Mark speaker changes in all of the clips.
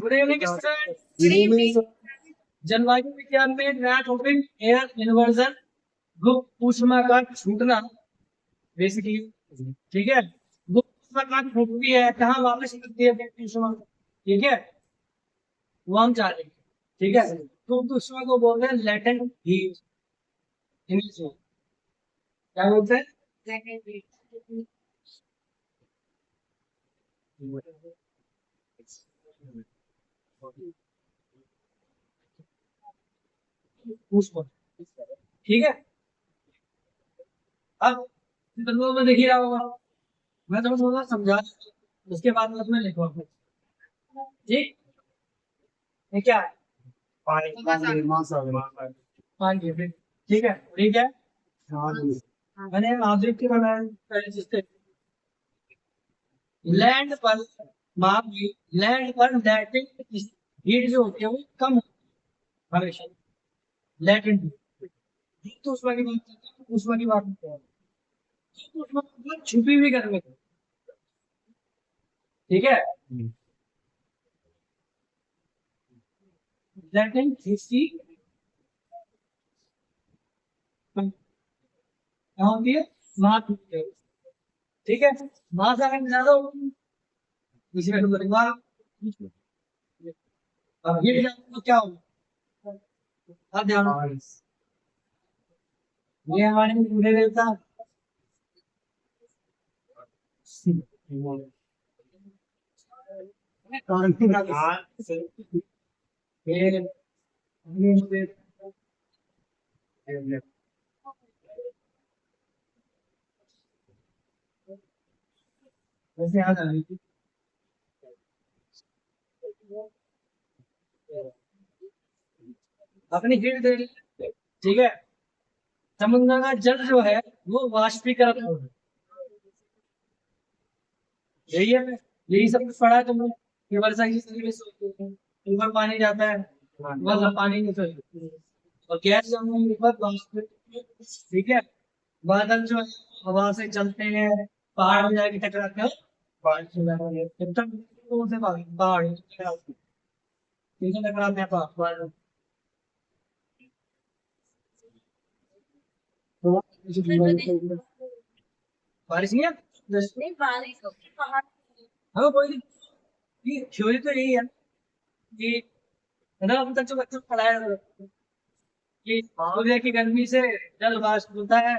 Speaker 1: Good evening student. जलवायु विज्ञान में नया टॉपिक एयर इन्वर्जन, गुप्त ऊष्मा का छूटना बेसिकली। ठीक है, गुप्त ऊष्मा कहाँ छूटती है, कहाँ वापस मिलती है गुप्त ऊष्मा, ठीक है, वो हम जानेंगे। ठीक है, गुप्त ऊष्मा को बोलते हैं लेटेंट हीट, इंग्लिश में क्या बोलते हैं? ऊष्मा, ठीक है। अब तो मैं देख ही रहा होगा, मैं तुम्हें थोड़ा समझा, उसके बाद में तुम्हें लिखवा। ठीक, ये क्या है? पानी, पानी, ठीक है। ठीक है, मैंने आधुनिक के बनाया पहले जिससे लैंड पर माप ली, लैंड पर लैटिंग हीट जो होती है वो कम होती है हमेशा, लैटेंट। तो ऊष्मा की बात करते हैं, ऊष्मा की बात करते हैं, ऊष्मा मतलब छुपी हुई गर्मी, ठीक है। लैटेंट हीट की क्या होती है, माप होती है, ठीक है। मास अगर ज्यादा होगी इसी में बोलेगा, अब हीट ज्यादा तो क्या होगा, अब ध्यान रखो, ये हमारे में पूरे रहता है। वैसे याद आ रही थी, अपनी हीट दे ली, ठीक है। समुद्र का जल जो है वो वाष्पीकरण हो रहा है, यही है, यही सब कुछ पढ़ा है तुमने कि वर्षा किस तरीके से होती है, ऊपर पानी जाता है, वह पानी नहीं सोचती, और गैस जमने के बाद वाष्प, ठीक है। बादल जो है हवा से चलते हैं, पहाड़ में जाके टकराते हैं, पहाड़ से कौन से पहाड़ टकराते हैं, पहाड़ बारिश नहीं है, नहीं बारिश पहाड़, हाँ कोई नहीं, थ्योरी तो यही है कि है ना, अब तक जो बच्चों को पढ़ाया है कि सूर्य की गर्मी से जल वाष्प होता है,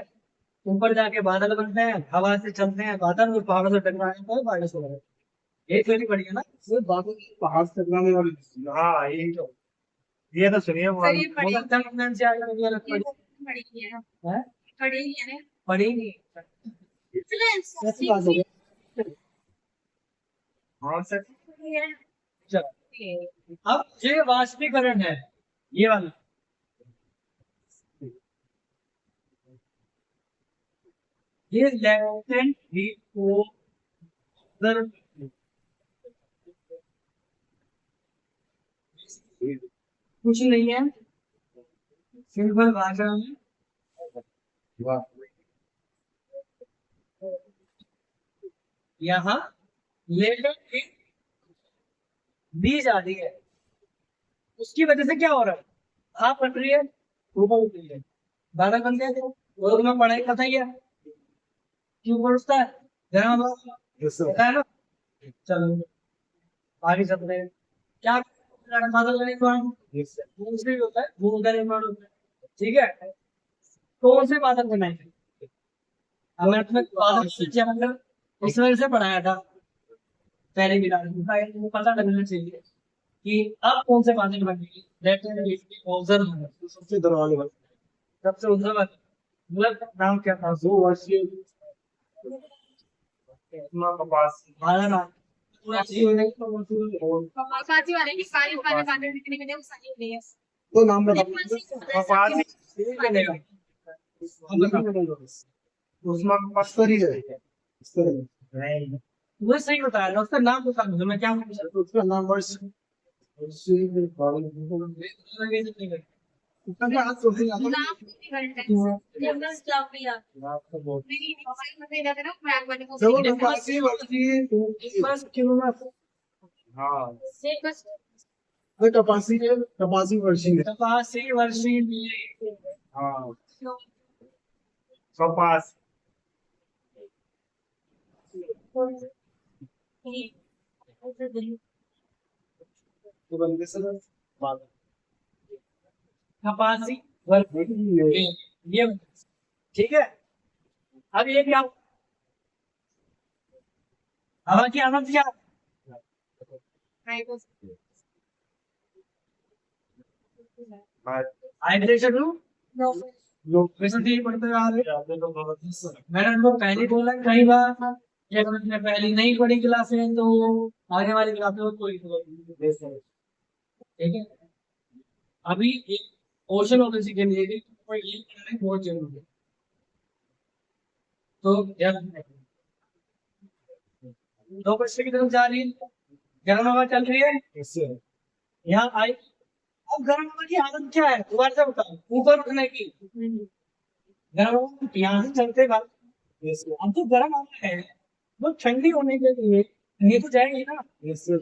Speaker 1: ऊपर जाके बादल बनते हैं, हवा से चलते हैं बादल, और पहाड़ों से टकराने पर बारिश हो रहा है। ये थ्योरी पढ़ी है ना, वो बादल पहाड़ से टकराने वाली, हाँ यही तो, ये तो सुनिए वो लगता है कि से आगे मुझे लगता है पढ़ी नहीं, कैसी बात हो गई। हाँ सर, चलो अब ये वाष्पीकरण है, ये वाला, ये लेटेंट हीट को कुछ नहीं है, सिंपल भाषा में यहाँ लेटेंट हीट दी जा रही है, उसकी वजह से क्या हो रहा है, भाप बन रही है, ऊपर उठ रही है, बादल बनते हैं, और तुम्हें पढ़ाई पता ही है क्यों उठता है, गर्म हवा होता है ना। चलो आगे चलते हैं, क्या बादल का निर्माण दूसरी होता है, धूल का निर्माण होता है, ठीक है। कौन से बादल बनाए, हमने तुम्हें बादल इस वजह से पढ़ाया था पहले भी, वो पता लगना चाहिए कि अब कौन से बादल बनेंगे, सबसे दरवाजे वाले, सबसे ऊंचा वाला, मतलब नाम क्या था, 2 वर्षीय हमारा नाम तो नाम वो सही बताया ना, उसका नाम बता मुझे, मैं क्या उसका नाम वर्ष, हाँ
Speaker 2: कपासी है, कपासी वर्षी है।
Speaker 1: कपासी वर्षी में
Speaker 2: हाँ, कपास। तो बनते सर बात।
Speaker 1: कपासी वर्षी में ये ठीक है। अब ये क्या हवा की आमद क्या हाइड्रेशन
Speaker 2: लोग
Speaker 1: वैसे नहीं पढ़ते आ रहे
Speaker 2: जाते तो बहुत
Speaker 1: मैंने उनको पहले बोला कई बार कि अगर उसने पहली नहीं पढ़ी क्लास में तो आगे वाली क्लास में कोई ठीक है। अभी एक ओशन ओबीसी के लिए भी तो ये करना बहुत जरूरी है। तो ध्यान रखना। दो क्वेश्चन की तरफ जा रही है गर्म हवा चल रही है
Speaker 2: इससे
Speaker 1: यहाँ आई। अब गर्म हवा की आदत क्या है दोबारा से बताओ ऊपर उठने की। गर्म हवा यहाँ से चलते बाद
Speaker 2: इससे
Speaker 1: अब तो गर्म हवा है वो ठंडी होने के लिए ये तो जाएगी ना
Speaker 2: इससे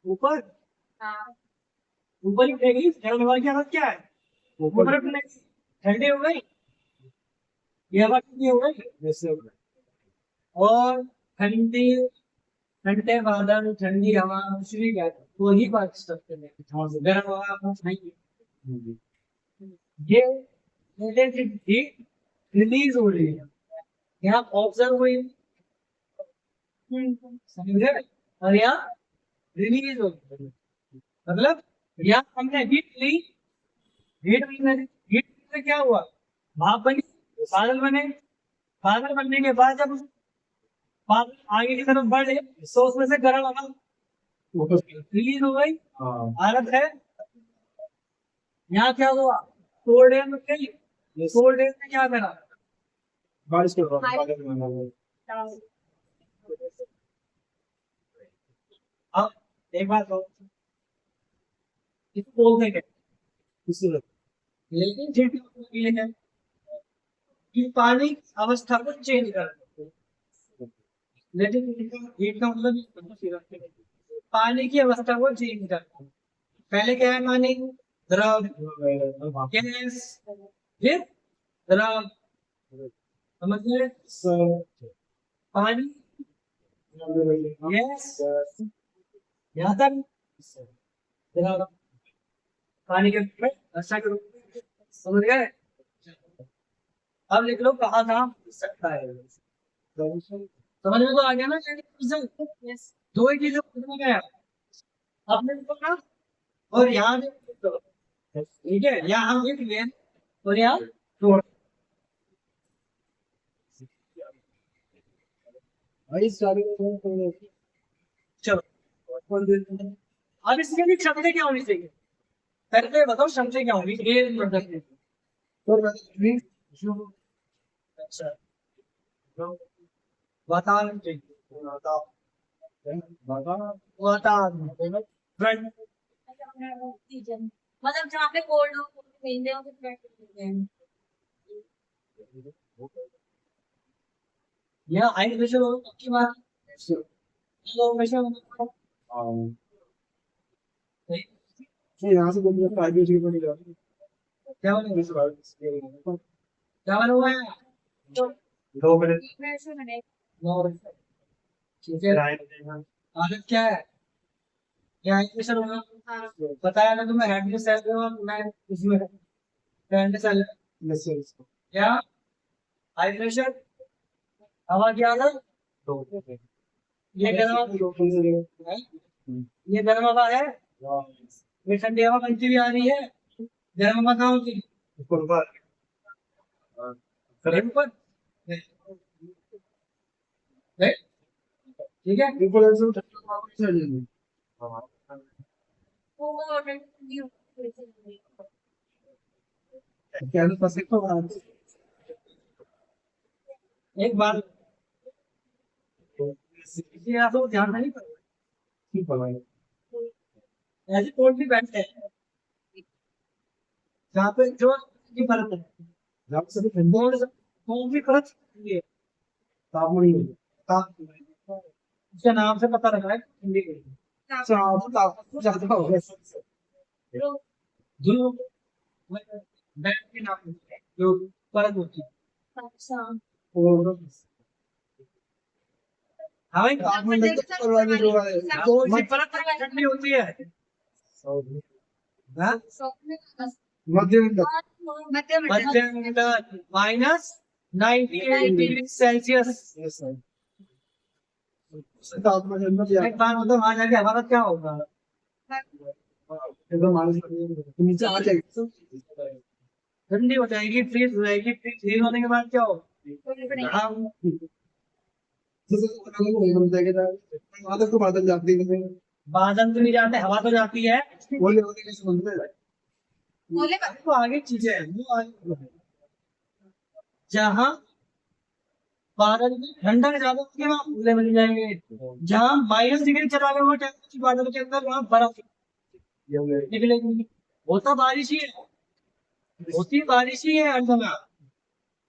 Speaker 1: ऊपर ऊपर ही उठेगी। गर्म हवा की आदत क्या है ऊपर उठने की। ठंडी हो गई ये हवा ठंडी हो गई
Speaker 2: इससे
Speaker 1: और ठंडी ठंडे बादल ठंडी हवा कुछ भी कहते हैं वो ही बात सकते हैं गर्म हवा कुछ नहीं। ये हीट रिलीज हो रही है यहाँ ऑब्जर्व हुई समझे और यहाँ रिलीज हो रही है। मतलब यहाँ हमने हीट ली हीट से क्या हुआ भाप बनी बादल बने बादल बनने के बाद जब बादल आगे की तरफ बढ़े तो उसमें से गर्म हवा रिलीज हो गई
Speaker 2: हाँ
Speaker 1: हालत है। यहाँ क्या हुआ कोल्ड एयर में गई कोल्ड एयर में क्या करा
Speaker 2: बारिश कर रहा हूँ।
Speaker 1: अब एक बात हो इसको बोलते हैं
Speaker 2: इससे
Speaker 1: लेकिन ठीक है कि पानी की अवस्था को चेंज कर लेकिन हीट का मतलब पानी की अवस्था को चेंज कर पहले क्या है पानी द्रव गैस फिर द्रव समझ पानी गैस यहाँ तक द्रव पानी के रूप में अच्छा के रूप में समझ गए। अब लिख लो कहाँ कहाँ हो सकता है समझ में तो आ गया ना दो ही चीजों को गया आपने लिखो ना और यहाँ भी ठीक है यहाँ लिख लिया और यहाँ छोड़ चलो अब इसके लिए क्षमता क्या होनी चाहिए पहले बताओ क्षमता क्या होगी अच्छा वातावरण चाहिए वातावरण
Speaker 3: मतलब जहाँ पे कोल्ड हो मिलते हो फिर मिलते हैं
Speaker 1: यहाँ हाई प्रेशर हो की बात लो प्रेशर
Speaker 2: यहाँ से बोलिए फाइव जी बनी जाती
Speaker 1: क्या बोले क्या बना हुआ है
Speaker 3: तो
Speaker 2: 2 मिनट
Speaker 3: प्रेशर में
Speaker 1: ठीक है आदत क्या है क्या हाई प्रेशर होगा बताया ना तुम्हें हेड के सेल में मैं इसमें हैंड सेल क्या हाई प्रेशर हवा की आदत ये गर्म ये गर्म हवा है ये ठंडी हवा बनती हुई आ रही है गर्म हवा कहाँ होती है ऊपर ठीक है एक बार इसी यहाँ तो ध्यान नहीं पड़ा ऐसे कोई भी बैठते हैं जहाँ पे जो की परत है कौन सी परत ये उसका नाम से पता लगा है ठंडी
Speaker 2: साफ ज्यादा हो गया
Speaker 1: ध्रुव बैंक के नाम होते हैं, जो परत होती है।
Speaker 3: अच्छा
Speaker 2: और
Speaker 1: हाँ भाई,
Speaker 2: तापमान देख तो करवाने जो है
Speaker 1: तो इसी परत ठंडी होती है। हाँ?
Speaker 2: मध्यम
Speaker 3: मध्यम
Speaker 1: -98 डिग्री सेल्सियस।
Speaker 2: तापमान अंदर
Speaker 1: एक बार मतलब वहां जाके हमारा क्या होगा?
Speaker 2: एकदम माइनस नीचे आ जाएगी
Speaker 1: ठंडी हो जाएगी, फ्रीज हो जाएगी, फ्रीज होने के बाद क्या होगा? हम
Speaker 2: जैसे एकदम देखेगा वहां तक तो बादल जाती है
Speaker 1: बादल तो नहीं जाते, हवा तो जाती है।
Speaker 2: बोले होने के समझते
Speaker 3: बोले
Speaker 1: तो आगे चीजें हैं, वो आगे जहाँ बादल में ठंडक ज्यादा होगी वहाँ ओले मिल जाएंगे। जहाँ -डिग्री चला गया वो टेम्परेचर बादल के अंदर, वहाँ बर्फ निकलेगी। होता बारिश ही है, होती बारिश ही है हर जगह,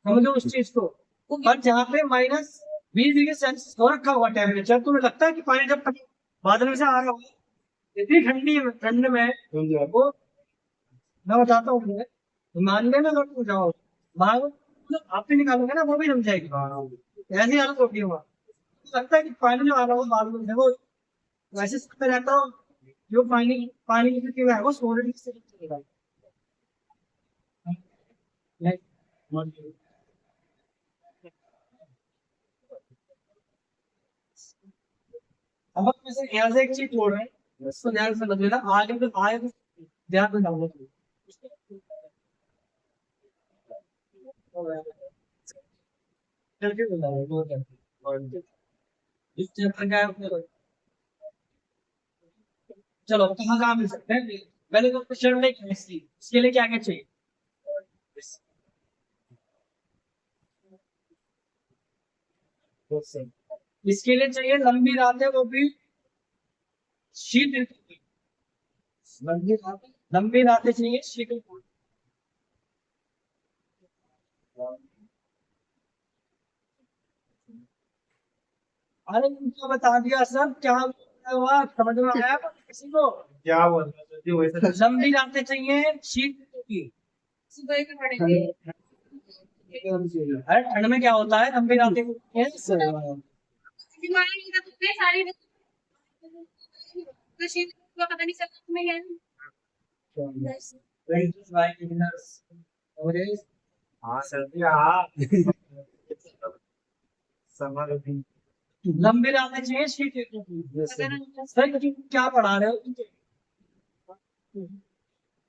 Speaker 1: समझो उस चीज को। पर जहाँ पे -20 डिग्री सेल्सियस हो रखा हुआ टेम्परेचर, तुम्हें लगता है कि पानी जब बादल में से आ रहा होगा, इतनी ठंड में
Speaker 2: हैं
Speaker 1: वो, मैं बताता हूँ तुम्हें, मानने में अगर तुम जाओ बाहर, आप भी निकालोगे ना, वो भी जम जाएगी। ऐसी हालत होती है वहाँ। लगता है कि पानी जो आ रहा हो बादल में, वो वैसे सकते रहता हो, जो पानी पानी की स्थिति में है वो सोलर से चलेगा। अब हम जैसे यहाँ से एक चीज बोल रहे हैं, इसको ध्यान से समझ लेना, आगे तो ध्यान में डालना चाहिए। करके बताओ, वो करके। इस चैप्टर का है, चलो कहाँ कहाँ मिल सकते हैं? पहले तो क्वेश्चन में केमिस्ट्री, इसके लिए क्या क्या चाहिए? इसके लिए चाहिए लंबी रातें, वो भी शीत ऋतु की। लंबी रातें चाहिए शीत ऋतु की। अरे उनको बता दिया सब, क्या हुआ समझ में आया किसी को?
Speaker 2: क्या बोल रहे हो वैसे
Speaker 1: लंबी रातें चाहिए शीत ऋतु की।
Speaker 3: सुबह के पढ़ेंगे
Speaker 1: अरे ठंड में क्या होता है, लंबी रातें
Speaker 3: दिमाग नहीं था तुम्हें सारी नशीब का पता नहीं चलता तुम्हें क्या
Speaker 2: हाँ सर्दी हाँ समर भी
Speaker 1: लंबी रातें चाहिए शीत ऋतु की। सर क्या पढ़ा रहे हो?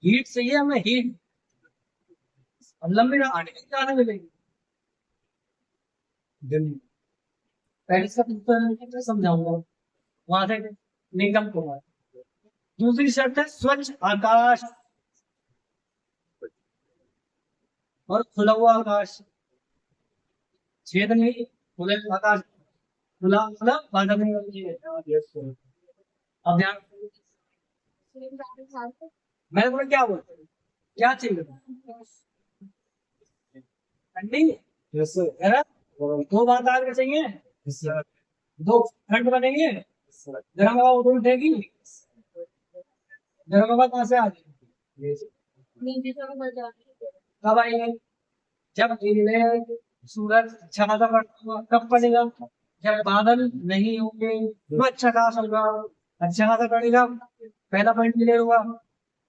Speaker 1: हीट चाहिए हमें, हीट। और लंबी रातें जाने मिलेगी।
Speaker 2: दिल्ली
Speaker 1: पहले सब तो समझाऊंगा, वहां से निगम कुमार। दूसरी शर्त है स्वच्छ आकाश और खुला हुआ आकाश, छेद नहीं, खुले आकाश, खुला खुला बादल नहीं होनी चाहिए। अब ध्यान, मैंने तुम्हें क्या बोलता हूँ, क्या चाहिए? ठंडी
Speaker 2: यस
Speaker 1: है ना? दो बात आगे चाहिए,
Speaker 2: सर
Speaker 1: दो खंड बनेंगे, गर्म हवा उधर उठेगी, गर्म हवा कहाँ से आ जाएगी?
Speaker 3: नींद से बढ़ जाती है
Speaker 1: कब आएंगे? जब दिन में सूरज अच्छा खासा पड़ेगा, कब पड़ेगा? जब बादल नहीं होंगे तो अच्छा खासा होगा, अच्छा खासा पड़ेगा। पहला पॉइंट क्लियर हुआ।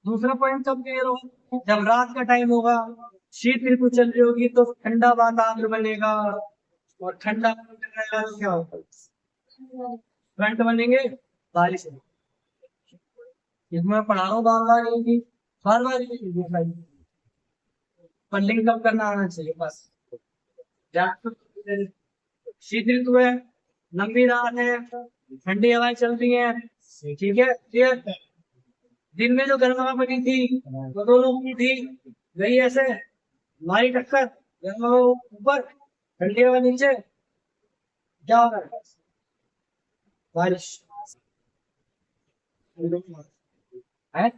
Speaker 1: दूसरा पॉइंट कब क्लियर होगा? जब रात का टाइम होगा, शीत ऋतु चल रही होगी, तो ठंडा वातावरण बनेगा, और ठंडा वातावरण तो क्या होगा? फ्रंट बनेंगे, बारिश होगी। इसमें पढ़ा रहा हूँ बार बार फंडिंग कम करना आना चाहिए बस। शीत ऋतु है, लंबी रात है, ठंडी हवाएं चलती हैं, ठीक है क्लियर। दिन में जो गर्म हवा बनी थी वो दोनों की थी, गई ऐसे हमारी टक्कर, गर्म हवा ऊपर, ठंडी हवा नीचे, क्या होगा? बारिश है,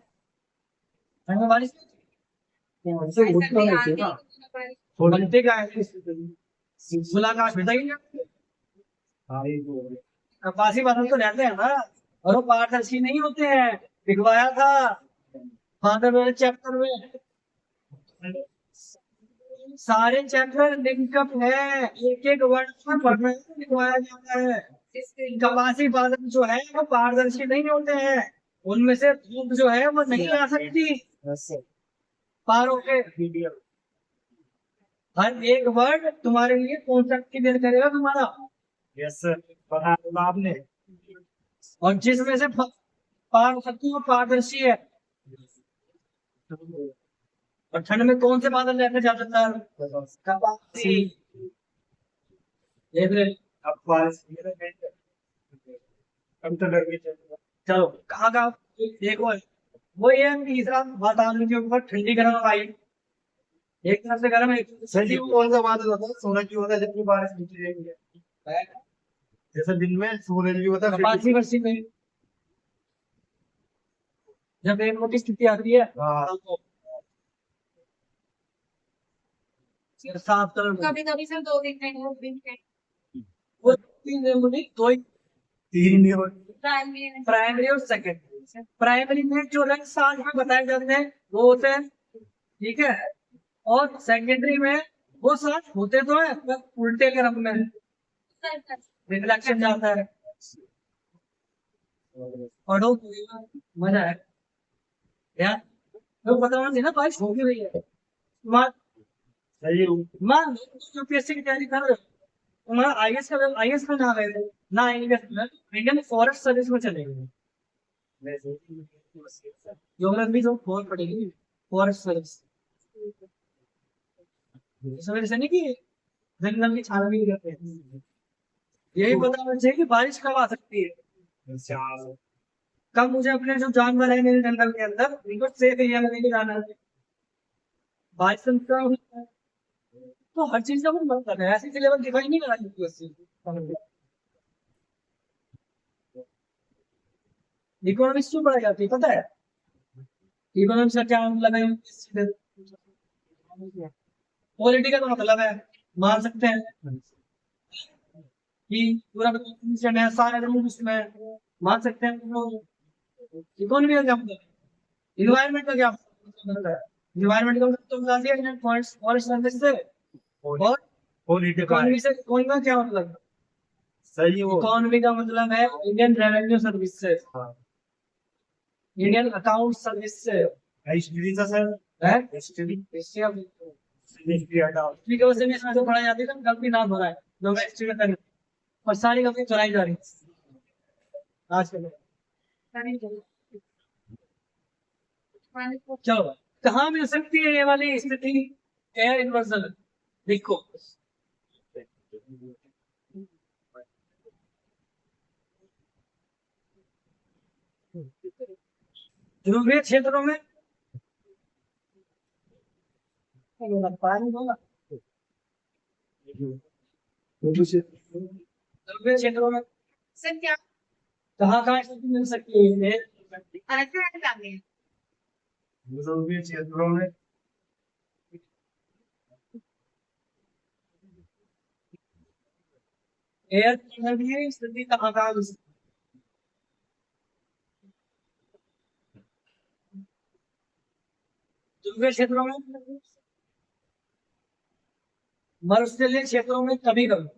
Speaker 1: ठंड में बारिश
Speaker 2: से उठना नहीं चाहिए ना
Speaker 1: बनते का है, खुला आकाश मिलता ही नहीं।
Speaker 2: हाँ ये तो
Speaker 1: पासी बादल तो रहते हैं ना, और वो पारदर्शी नहीं होते हैं, दिखवाया था फादर वाले चैप्टर में। सारे चैप्टर लिंकअप है, एक एक वर्ड में पढ़ने को लिखवाया जाता है। कपासी बादल जो है वो पारदर्शी नहीं होते हैं, उनमें से धूप जो है वो नहीं आ सकती पारों के। हर एक वर्ड तुम्हारे लिए कॉन्सेप्ट क्लियर करेगा तुम्हारा।
Speaker 2: यस सर, पता आपने।
Speaker 1: और जिसमें से पार सकती वो पारदर्शी है। और ठंड में कौन से बादल रहते ज्यादातर? कपासी। देख ले।
Speaker 2: अब बारिश अब तो डर गई।
Speaker 1: चलो कहाँ का देखो, वो ये है कि तीसरा वातावरण के ऊपर ठंडी गर्म हवाई, एक तरफ से गर्म है, एक तरफ से
Speaker 2: सर जी,
Speaker 1: ठंडी।
Speaker 2: वो कौन सा बादल होता है? सूरज भी होता है जबकि बारिश नीचे जाएगी। जैसे दिन में सूरज भी होता है
Speaker 1: कपासी वर्षी में जब रेनबो की स्थिति आती है,
Speaker 2: हाँ।
Speaker 1: तो साफ कलर में
Speaker 3: कभी कभी सर 2 दिन में
Speaker 1: वो तीन रेनबो नहीं, दो ही,
Speaker 2: तीन नहीं होती।
Speaker 1: प्राइमरी और सेकेंडरी। प्राइमरी में जो रंग साथ में बताए जाते हैं वो होते हैं, ठीक है, और सेकेंडरी में वो साथ होते तो है पर उल्टे के रंग में रिफ्लेक्शन जाता है। पढ़ो मजा है यार, तो बताना चाहिए ना, बारिश होगी रही है। मान
Speaker 2: सही हूँ।
Speaker 1: मान लो यूपीएससी की तैयारी कर रहे हो, तुम्हारा आईएएस में ना गए ना इंडियन फॉरेस्ट सर्विस में चलेगी, ज्योग्राफी जो बहुत पड़ेगी फॉरेस्ट सर्विस। इस वजह से नहीं कि जंगल की छानबीन करते हैं, यही पता होना चाहिए कि बारिश कब आ सकती है, कब मुझे अपने जो जानवर है मेरे जंगल के अंदर उनको सेफ एरिया में लेके जाना है। बारिश से नुकसान होता है, तो हर चीज का कुछ मतलब है, ऐसे सिलेबस डिफाइन नहीं करा यूपीएससी। इकोनॉमिक्स क्यों पढ़ाई जाती है पता है? इकोनॉमिक्स का क्या मतलब है? पॉलिटी का तो मतलब है, मान सकते हैं कि पूरा कॉन्स्टिट्यूशन है, सारे रूल उसमें मान सकते हैं। इकोनॉमी का क्या मतलब है? इन्वायरमेंट का क्या मतलब है? इन्वायरमेंट का मतलब तो बता दिया फॉरेस्ट फॉरेस्ट सर्विस से। और इकोनॉमी से इकोनॉमी का क्या मतलब है?
Speaker 2: सही वो।
Speaker 1: इकोनॉमी का मतलब है इंडियन रेवेन्यू सर्विस से, इंडियन अकाउंट सर्विस से।
Speaker 2: हिस्ट्री का सर
Speaker 1: है
Speaker 2: हिस्ट्री
Speaker 1: हिस्ट्री की वजह से इसमें जो पढ़ाई जाती है ना, गलती ना हो रहा है जो मैं हिस्ट्री में कर, और सारी गलती चलाई जा रही है आज के लिए। चलो कहाँ मिल सकती है ये वाली स्थिति, एयर इन्वर्जन? देखो ध्रुवीय क्षेत्रों में पानी होगा, ध्रुवीय क्षेत्रों में
Speaker 3: सर क्या
Speaker 1: कहाँ कहाँ स्थिति मिल सकती है?
Speaker 3: अलग से
Speaker 2: यूरोपीय क्षेत्रों में
Speaker 1: एयर की स्थिति कहाँ कहाँ मिल सकती है? ध्रुवीय क्षेत्रों में, मरुस्थलीय क्षेत्रों में कभी कभी,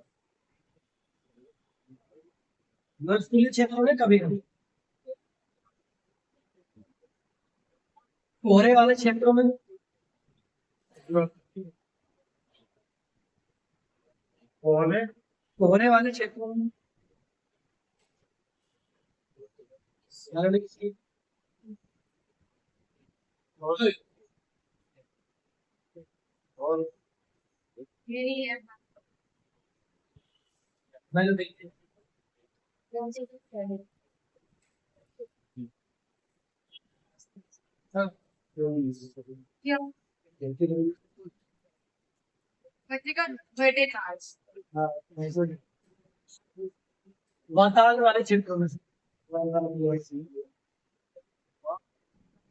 Speaker 1: मरुस्थलीय क्षेत्रों में कभी कभी, कोहरे वाले क्षेत्रों में, कोहरे वाले क्षेत्रों में,
Speaker 2: और
Speaker 3: मेरी है
Speaker 1: मैंने देखी
Speaker 3: कौन सी है
Speaker 1: हाँ,
Speaker 3: क्यों बच्चे का बर्थडे था आज
Speaker 1: हाँ, वातावरण वाले क्षेत्रों में,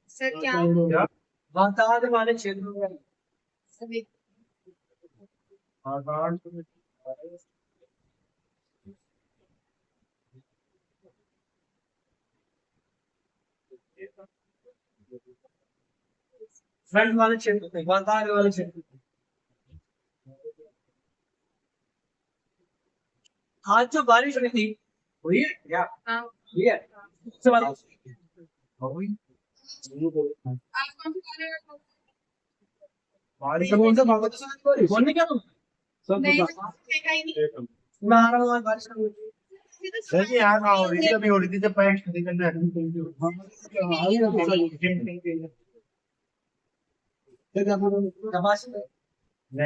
Speaker 3: सर क्या
Speaker 2: क्या
Speaker 1: वातावरण वाले क्षेत्रों में,
Speaker 3: सभी
Speaker 2: आकाश
Speaker 1: फ्रंट वाले क्षेत्र पे, आगे वाले क्षेत्र पे। आज जो बारिश हुई थी, हुई है क्या?
Speaker 3: हाँ।
Speaker 1: हुई है। उससे बाद
Speaker 3: आप कौन सी कार है?
Speaker 2: बारिश से बोलते भागो तो साथ बारिश
Speaker 1: बोलने क्या तुम?
Speaker 2: सब
Speaker 3: नहीं,
Speaker 2: बता
Speaker 3: देखा ही नहीं।
Speaker 1: मैं आ रहा हूँ, आज बारिश कर रही
Speaker 2: नहीं यार हाँ हो रही थी अभी हो रही थी जब पैंट खरीद करने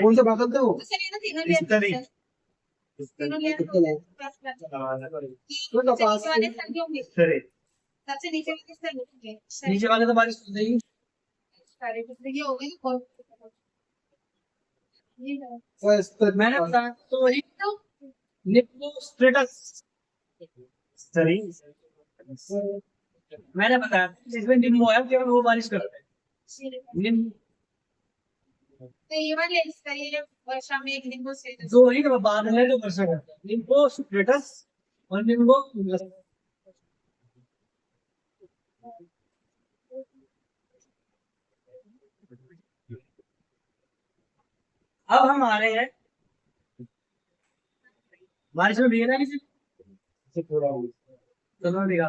Speaker 2: कौन से बादल थे वो
Speaker 3: अच्छा, नहीं ना, तीनों
Speaker 2: इस तरह
Speaker 3: लिया। तीनों लिया तो बस बस। सबसे नीचे वाले सर क्यों होंगे?
Speaker 2: इस तरह
Speaker 3: सबसे नीचे वाले सर होंगे।
Speaker 1: नीचे वाले तो बारिश हो गई।
Speaker 3: सारे कुछ ये हो गए ना कौन? ये है।
Speaker 1: मैंने बताया तो वही
Speaker 3: तो
Speaker 1: निप्पो स्ट्रेटस,
Speaker 2: इस तरह
Speaker 1: मैंने बताया जिसमें निम्बो है केवल वो बारिश करता है। निम्बो
Speaker 3: तो ये वाले इसका ये वर्षा में एक दिन को से
Speaker 1: जो ही तो बादल है जो वर्षा करता है, निम्बो स्ट्रेटस और निम्बो प्लस। अब हम आ रहे हैं, बारिश में भीगना किसी
Speaker 2: से थोड़ा
Speaker 1: चलो भीगा।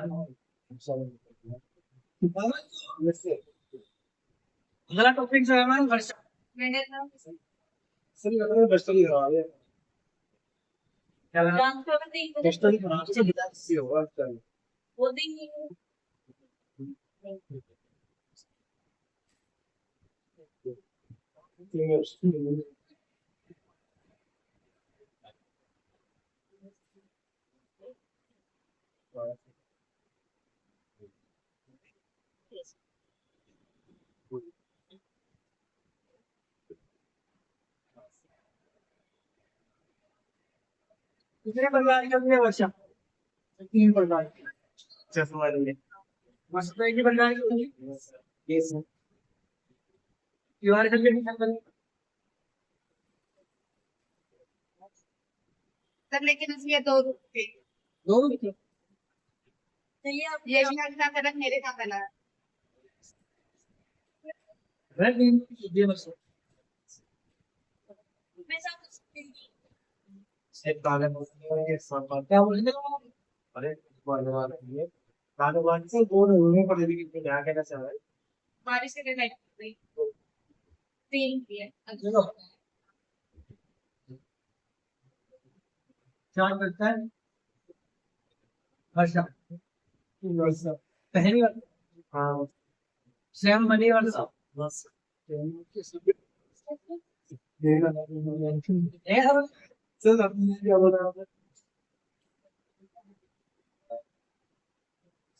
Speaker 1: अगला टॉपिक जो है हमारा वर्षा।
Speaker 3: मैंने ना
Speaker 2: सर लग रहा है बस्तर ही खराब है
Speaker 1: क्या लगा?
Speaker 3: डांस कर रही थी
Speaker 2: बस्तर ही खराब है बिना किसी होगा सर
Speaker 3: वो दिन ही
Speaker 1: कितने प्रकार की होती है वर्षा? 3 प्रकार की।
Speaker 2: चश्मा लिए
Speaker 1: वर्षा तो एक ही प्रकार की होती है।
Speaker 2: केस
Speaker 1: दीवार करके नहीं सकते।
Speaker 3: सर, लेकिन उसमें 2 रूप थे।
Speaker 1: दो रुपये।
Speaker 3: चलिए अब ये भी आपके साथ अलग, मेरे साथ अलग।
Speaker 1: रेड ग्रीन होती है वर्षा।
Speaker 3: मैं सब
Speaker 2: एक काले मुंह सब
Speaker 1: क्या बोलते
Speaker 2: अरे बात ये काले बात से दोनों रूमों पर लेकिन क्या कहना चाह रहा है
Speaker 3: बारिश के दिन गई 3 भी है।
Speaker 1: देखो चार करता है वर्षा।
Speaker 2: वर्षा
Speaker 1: पहली बार
Speaker 2: हाँ
Speaker 1: स्वयं बनी वर्षा।
Speaker 2: बस
Speaker 1: ये सब
Speaker 2: सर आपने क्या बोला आपने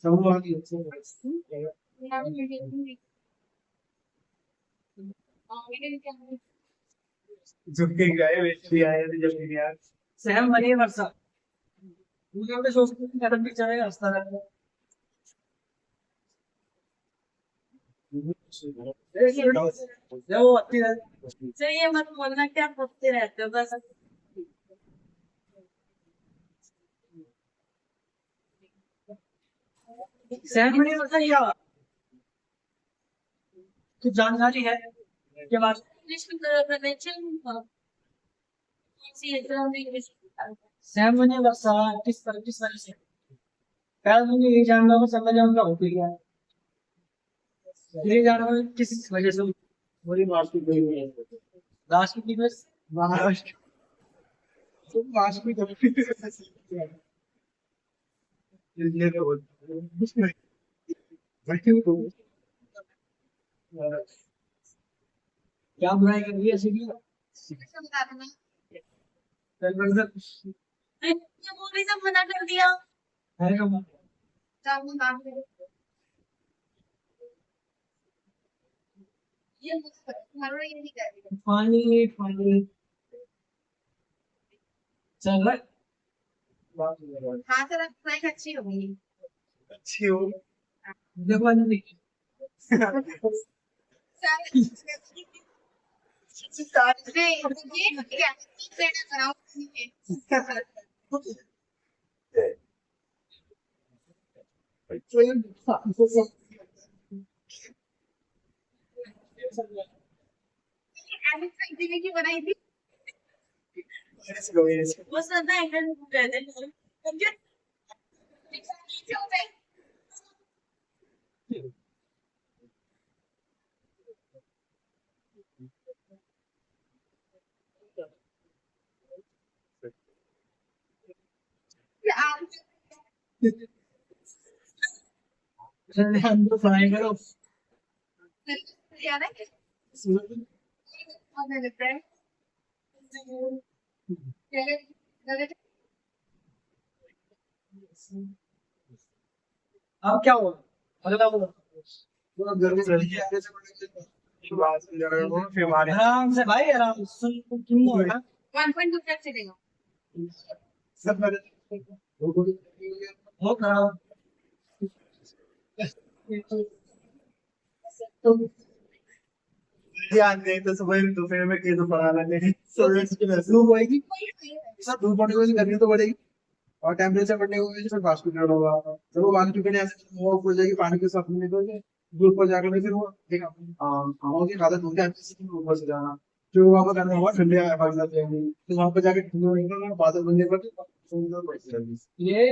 Speaker 2: सब आ गया झुके गए व्यक्ति आए थे जब भी यार
Speaker 1: स्वयं बनी वर्षा। मुझे अपने सोचते हैं कदम भी चलेगा रास्ता रहता है। जब वो आती है
Speaker 3: चाहिए मत बोलना क्या पूछते रहते हो बस।
Speaker 1: स्वयं बनी वर्षा क्या कुछ जानकारी है के बाद?
Speaker 3: इंग्लिश में कन्वेंशन कौन सी एग्जाम में इंग्लिश
Speaker 1: स्वयं बनी वर्षा किस वजह से? पहले मुझे ये जानना होगा समझ उनका होती क्या है, ये जानना होगा किस वजह से
Speaker 2: पूरी मार्केट गई है
Speaker 1: लास्ट की बस।
Speaker 2: महाराष्ट्र तो मार्केट गई इसलिए तो
Speaker 1: क्या बुराई कर दिया सीखी
Speaker 3: बता दूंगा।
Speaker 1: कन्वर्जन
Speaker 3: ये मूवी सब मना कर दिया।
Speaker 1: है का
Speaker 3: जाऊँ नाम ले। ये हमारा ये नहीं करेगा।
Speaker 1: पानी पानी चल रहा है।
Speaker 3: हाँ सर, अब फ्राइंग अच्छी हो गई।
Speaker 2: अच्छी हो
Speaker 1: देखो नहीं
Speaker 3: ये क्या ट्रेनर बनाओ ऐसी संजीवी की बनाई थी
Speaker 2: ऐसे करो ऐसे
Speaker 3: वो सदा इंटरनेट कर दे समझे नीचे हो गए आप
Speaker 1: हम तो फ्राई करो
Speaker 3: याद है और मेरे फ्रेंड
Speaker 1: अब क्या हुआ अगला बोलो
Speaker 2: पूरा घर में रह गया ऐसे बड़े बात कर रहे हो फिर हमारे
Speaker 1: आराम से भाई आराम से सुन क्यों हो रहा
Speaker 3: 1.2 तक चलेगा
Speaker 2: सब मेरे
Speaker 1: हो खराब
Speaker 2: ध्यान दे तो सुबह तो फिर मैं कह दो पढ़ाना नहीं धूप होएगी सर धूप बढ़ने की वजह से गर्मी तो बढ़ेगी और टेम्परेचर बढ़ने की वजह से फिर वाष्पीकरण होगा जब वो वाष्पीकरण ऐसे वो हो जाएगी पानी के साथ में तो धूप पर जाकर फिर वो देखा हवा की आदत होती है अच्छी ऊपर से जाना जो वहाँ पर करना हुआ ठंडे हवा जाते हैं तो वहाँ पर जाकर ठंडे होने बादल बनने पर सुंदर बढ़ती रहेगी
Speaker 1: ये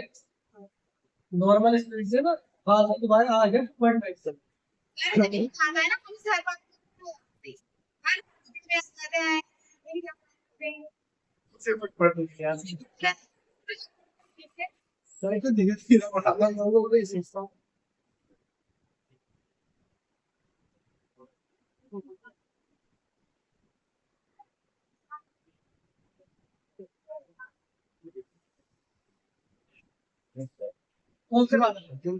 Speaker 1: नॉर्मल स्पीड से ना बात दोबारा आ गया 2.5 से
Speaker 3: आता है ना हम हर बात हर चीज में आते हैं मेरी क्या करते हैं
Speaker 2: उससे कुछ पड़ नहीं यार
Speaker 3: क्या ठीक है
Speaker 2: सर तो धीरे धीरे बढ़ाता हूँ लोगों को इस हिस्सा
Speaker 1: कौन से बात है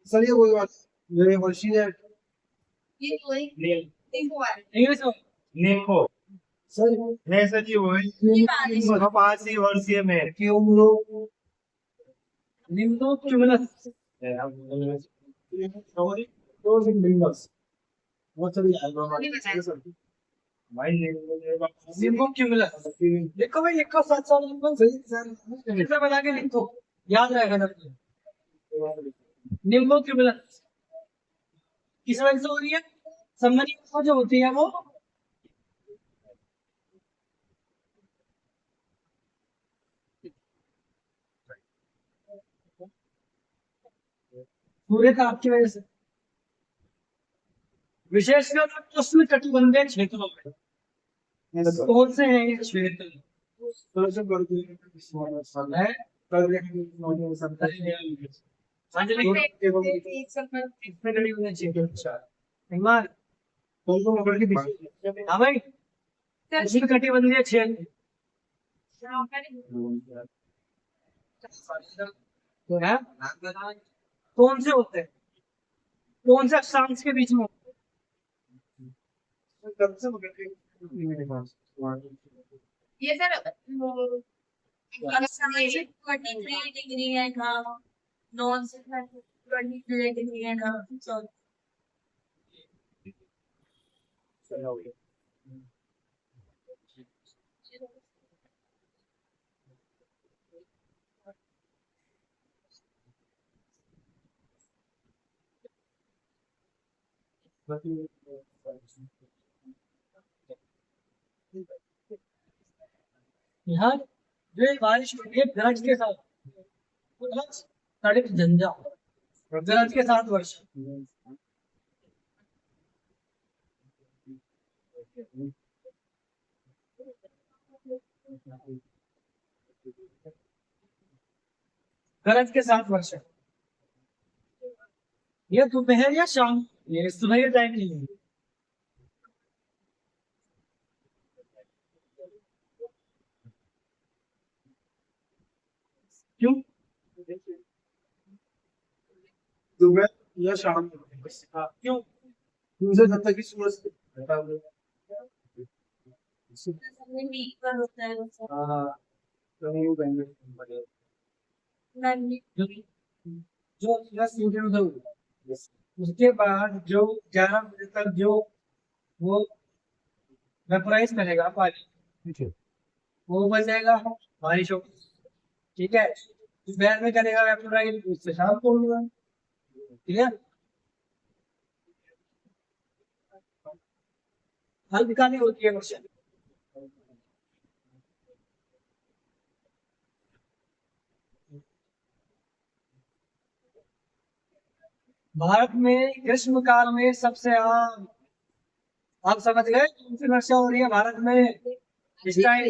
Speaker 2: सर ये वही बात ये मशीन है
Speaker 3: ये कोई
Speaker 2: नेल
Speaker 3: देखो आ
Speaker 1: इंग्लिश में
Speaker 2: नेको सर है सर जी वही
Speaker 3: ये
Speaker 2: 5 वर्षीय में क्यों लोग
Speaker 1: निम्नो cumulus
Speaker 2: those in windows. What's the
Speaker 3: नहीं बताया
Speaker 1: निम्नो क्यूमुलस देखो भाई एक का साथ साथ नंबर ऐसा बना के लिखो याद रहेगा ना निम्नो क्यूमुलस किस वजह से हो रही है सबमरीन में जो होती है वो सूर्य ताप की वजह से विशेषकर उष्ण कटिबंधीय क्षेत्रों में कौन से हैं ये क्षेत्र है अंजलि इसमें लड़ी हुई है इमार हाँ भाई उष्ण कटिबंधीय क्षेत्र तो है कौन से होते हैं कौन से अक्षांश के बीच में होते
Speaker 3: ये सर अगर 23 डिग्री है का नॉन 23 डिग्री है का सॉरी
Speaker 1: यहाँ जो ये बारिश होती है गरज के साथ गरज सड़क झंझा गरज के साथ वर्षा गरज के साथ वर्षा ये दोपहर या शाम ये सुबह के टाइम नहीं है क्यों
Speaker 2: सुबह या शाम
Speaker 1: क्यों
Speaker 2: मुझे जब तक कि सूरज रहता है
Speaker 3: में वीक पर होता है वो
Speaker 2: हाँ तो नहीं वो बहन
Speaker 1: जो सूरज सूर्य उदय हुआ उसके बाद जो 11 बजे तक जो वो वेपराइज करेगा पानी वो बन जाएगा बारिश होगी ठीक है दोपहर में करेगा वेपराइज उससे शाम को होगा ठीक है अल्पकालीन होती है वर्षा। भारत में ग्रीष्म काल में सबसे आम, आप समझ गए कौन सी वर्षा हो रही है भारत में इस टाइम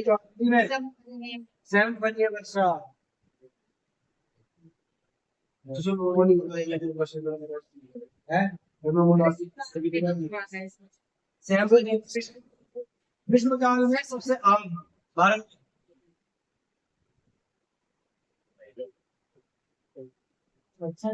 Speaker 1: में? सेवन बनिए वर्षा। है ग्रीष्म काल में सबसे आम भारत में। अच्छा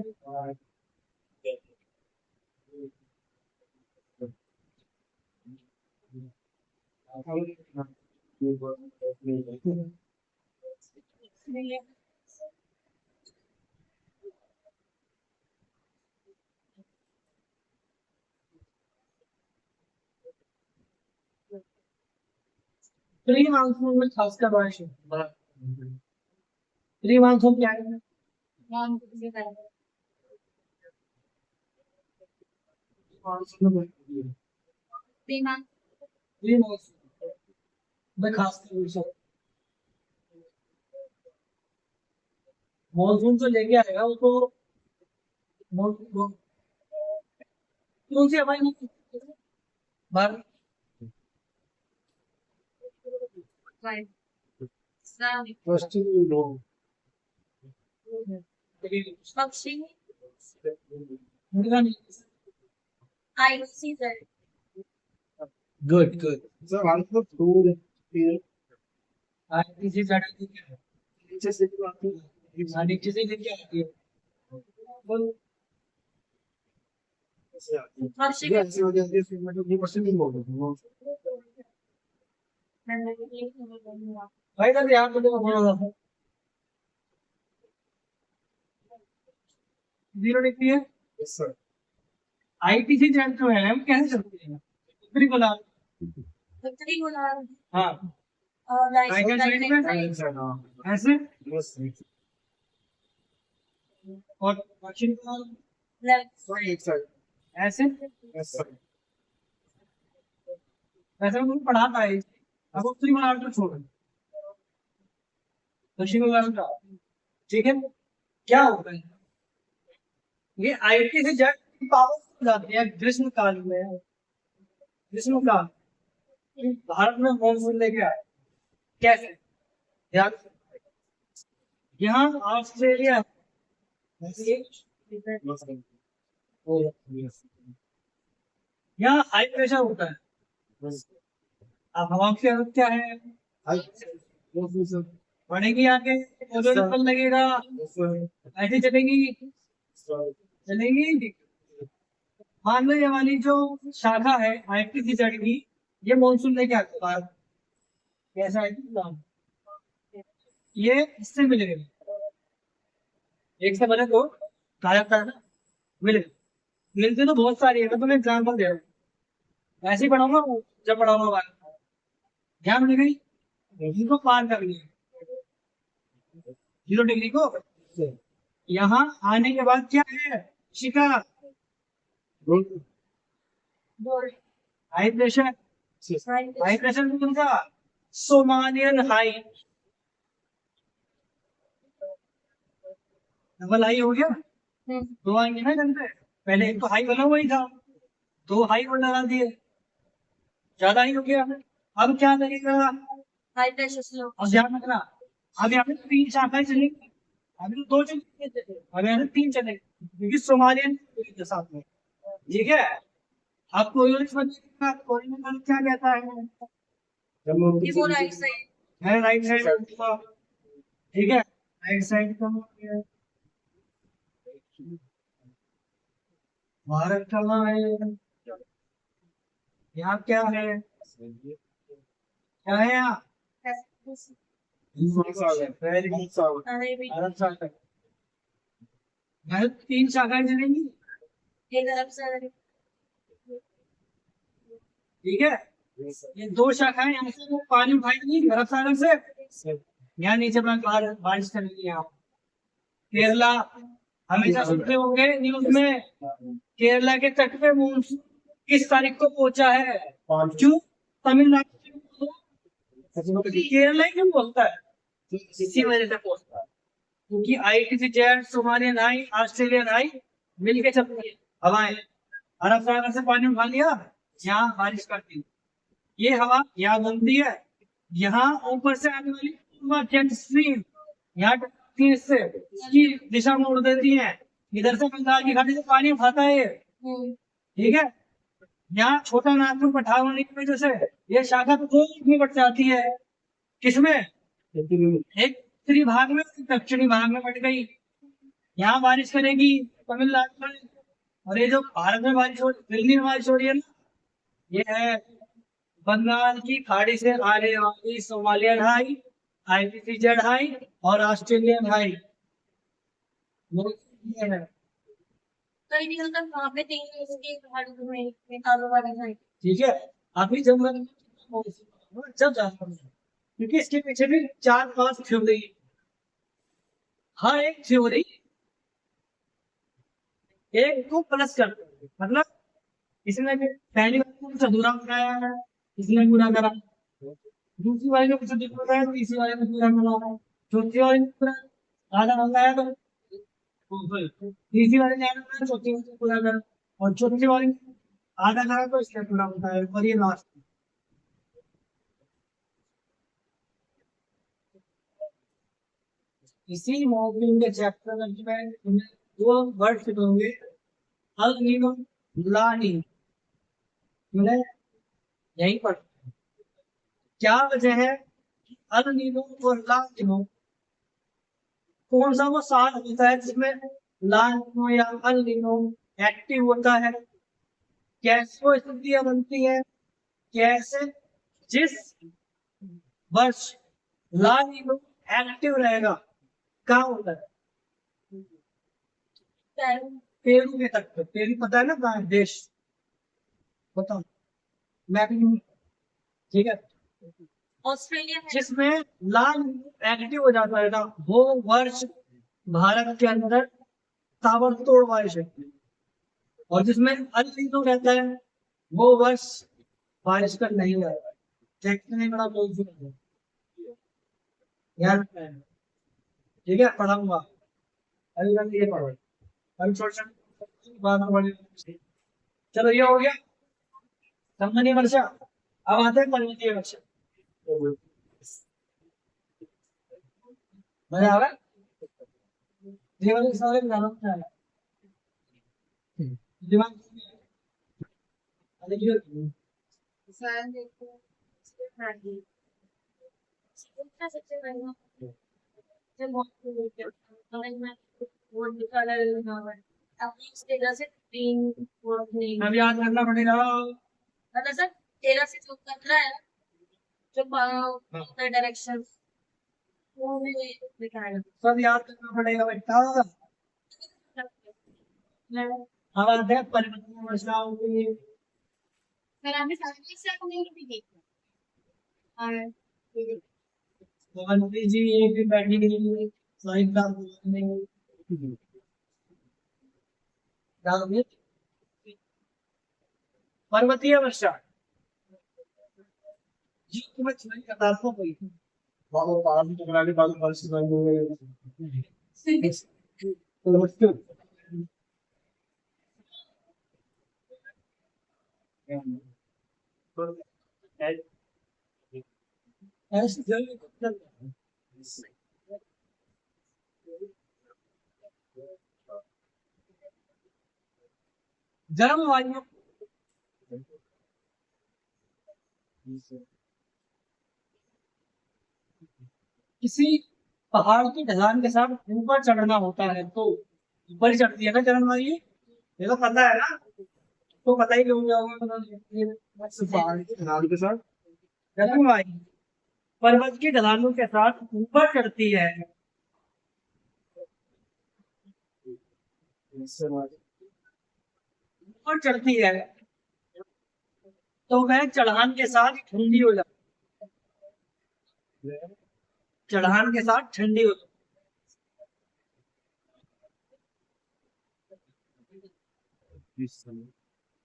Speaker 1: प्री मानसून में खासकर बारिश होती है। प्री मानसून क्या है? प्री मानसून में खासकर वर्षा। मानसून जो लेके आएगा वो तो कौन सी हवाएं भारत
Speaker 2: पश्चिमी लोग
Speaker 3: पक्षी
Speaker 1: गुड गुड।
Speaker 2: सर भारत में फूल पेड़
Speaker 1: नीचे से
Speaker 2: नीचे से भी आती है,
Speaker 1: नीचे से लेके आती है।
Speaker 2: ऐसे आती है। ये ऐसी वजह से फिर मतलब ये पश्चिमी लोग हैं वो।
Speaker 1: भाई तब यहाँ तो थोड़ा सा 0 डिग्री है।
Speaker 2: Yes sir.
Speaker 1: आईटीसी जेट जो है वो कैसे चलती है? उत्तरी गोलार्ध। हाँ टाइगर साइड में ऐसे
Speaker 2: यस
Speaker 1: और दक्षिण गोलार्ध
Speaker 2: सर एक साइड
Speaker 1: ऐसे।
Speaker 2: Yes sir.
Speaker 1: वैसे मैं तुमको पढ़ाता है अब उत्तरी गोलार्ध को छोड़ दक्षिण गोलार्ध का। ठीक है क्या होता है ये आईटीसी जेट की पावर हो जाती है ग्रीष्म काल में। ग्रीष्म काल भारत में मानसून लेके आए कैसे? ध्यान यहाँ ऑस्ट्रेलिया यहाँ हाई प्रेशर होता है। अब हवा की हालत क्या है? बढ़ेगी आगे ओजोन लगेगा ऐसे चलेगी चलेगी। मान लो ये वाली जो शाखा है आईटीसी जेट की ये मानसून लेके आते हैं। कैसा है ये इससे मिलेगा एक से बने तो कहा जाता है ना मिलेगा। मिलते तो बहुत सारी है मैं तुम्हें एग्जाम्पल दे रहा हूँ ऐसे ही पढ़ाऊंगा जब पढ़ाऊंगा ध्यान में गई इनको पार कर लिया 0 डिग्री को। यहाँ आने के बाद क्या है शिका हाई प्रेशर कौन सा सोमालियन हाई डबल हाई हो गया। दो आएंगे ना जल्द पहले एक तो हाई बना हुआ ही था 2 हाई और लगा दिए ज्यादा ही हो गया। अब क्या लगेगा अब ध्यान रखना अब यहाँ पे 3 शाखाएं चलेंगी अभी तो 2 चलेंगे अब यहाँ 3 चलेंगे क्योंकि सोमालियन के साथ में। ठीक है अब कोई क्या कहता है राइट साइड ठीक है राइट साइड का भारत कहाँ है? यहाँ क्या है यहाँ भारत 3 शाखाएं चलेंगी। ठीक है ये 2 शाखाएं यहाँ से पानी उठाएंगी अरब सागर से यहाँ नीचे अपना बारिश करेंगी। यहाँ केरला हमेशा सुनते होंगे न्यूज में केरला के तट पे मानसून किस तारीख को पहुंचा है क्यों तमिलनाडु केरला ही क्यों बोलता है? इसी वजह से पूछता है, क्योंकि ITC-जेट, सोमालियन हाई, ऑस्ट्रेलियन हाई मिलके चलती है हवाएं। अरब सागर से पानी उठा लिया, यहाँ बारिश करती है, ये हवा यहाँ बनती है, यहाँ ऊपर से आने वाली जेट स्ट्रीम यहाँ टकराती है, इससे इसकी दिशा मोड़ देती है, इधर से बंगाल की खाड़ी से पानी उठाता है ये, ठीक है। यहाँ छोटा नागपुर पठार होने की वजह से ये शाखा तो दो में बट जाती है, किसमें? एक उत्तरी भाग में, दक्षिणी भाग में बट गई। यहाँ बारिश करेगी तमिलनाडु में, और ये जो भारत में बारिश हो, दिल्ली में बारिश हो रही है ना, ये है बंगाल की खाड़ी से आने वाली सोमालियन हाई, ITC-जेड हाई और ऑस्ट्रेलियन हाई, ये है,
Speaker 3: तो ये निकलता वहाँ पे 3 इसके पहाड़ों में मेघालय वाला है।
Speaker 1: ठीक है। अभी जब मैं जब जाता हूँ, क्योंकि इसके पीछे भी 4-5 थ्योरी, हर एक थ्योरी एक को प्लस करते हैं, मतलब इसने भी पहली बार को कुछ अधूरा बनाया है, इसने पूरा करा, दूसरी वाले ने कुछ अधूरा बनाया तो तीसरी वाले ने पूरा करा, चौथी वाले ने पूरा आधा बनाया तो तीसरी वाले ने आधा बनाया, चौथी वाले ने पूरा करा, और चौथी वाले ने आधा करा तो इसने पूरा बताया, और ये लास्ट। इसी मॉडलिंग के चैप्टर में तुम्हें दो वर्ड सिखाऊंगे, अल नीनो, ला नीनो, तुम्हें यही पर क्या वजह है कि अल नीनो और ला नीनो, कौन सा वो साल होता है जिसमें ला नीनो या अल नीनो एक्टिव होता है, कैसे वो स्थितियां बनती है, कैसे जिस वर्ष ला नीनो एक्टिव रहेगा कहाँ होता है? पेरू के तट पे, पेरू पता है ना कहाँ है देश, बताओ मैं भी नहीं, ठीक है।
Speaker 3: ऑस्ट्रेलिया है।
Speaker 1: जिसमें लाल एक्टिव हो जाता है ना, वो वर्ष भारत के अंदर ताबड़तोड़ बारिश है, और जिसमें अल नीनो रहता है वो वर्ष बारिश का नहीं रहता है। देखते नहीं बड़ा बोल यार, ठीक है, पढ़ाऊंगा अभी तक ये पढ़ो, अभी छोटे बाद में पढ़ेंगे। चलो ये हो गया सामान्य वर्षा, अब आते हैं पर्वतीय वर्षा। मजा आ रहा है? जीवन के सारे ज्ञानों में आया दिमाग
Speaker 3: इंसान देखो हाँ सबसे महंगा जब बहुत में वो निकाला है अपनी इस तरह से 3 वर्ड नहीं
Speaker 1: अब याद रखना पड़ेगा।
Speaker 3: मतलब सर 13 से जो कर रहा है जो डायरेक्शन वो भी दिखाएगा,
Speaker 1: सब याद करना पड़ेगा बेटा। अब आते हैं पर्वतीय वर्षाओं के,
Speaker 3: फिर हमें सामने से नहीं भी देखना और
Speaker 1: मोहन जी एक दिन बैठी नहीं साइड का नहीं डालोगे पर्वतीय वर्षा जी तुम्हें चुनाई कतार को कोई
Speaker 2: बाबू पहाड़ में टकरा के बाद बारिश बंद हो गई। तो
Speaker 1: ऐसे जल्दी चल गर्म वायु किसी पहाड़ की ढलान के साथ ऊपर चढ़ना होता है तो ऊपर ही चढ़ती है ना गर्म वायु, ये तो पता है ना, तो पता ही क्यों होगा
Speaker 2: पहाड़ के ढलान के साथ
Speaker 1: गर्म वायु पर्वत की ढलानों के साथ ऊपर चढ़ती है, ऊपर चढ़ती है तो वह चढ़ान के साथ ठंडी हो जाती है, चढ़ान के साथ ठंडी हो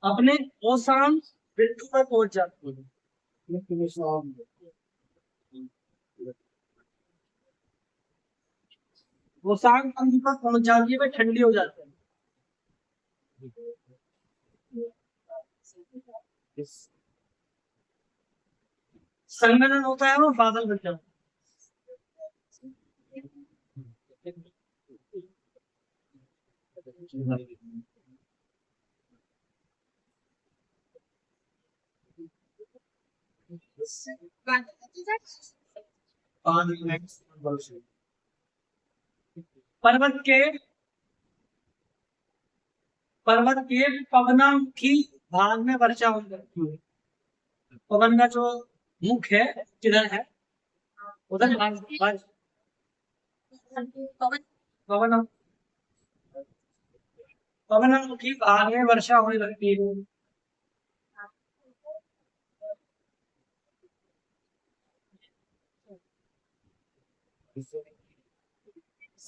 Speaker 1: अपने औसान बिंदु पर पहुंच जाती है। वो शाम पानी पर पहुंच जाती है, फिर ठंडी हो जाती है। संगठन होता है वो बादल बन जाता है। पर्वत के पवनामुखी भाग में वर्षा हो जाती है। पवन का जो मुख है किधर है, उधर पवन पवनामुखी भाग में वर्षा होने लगती है।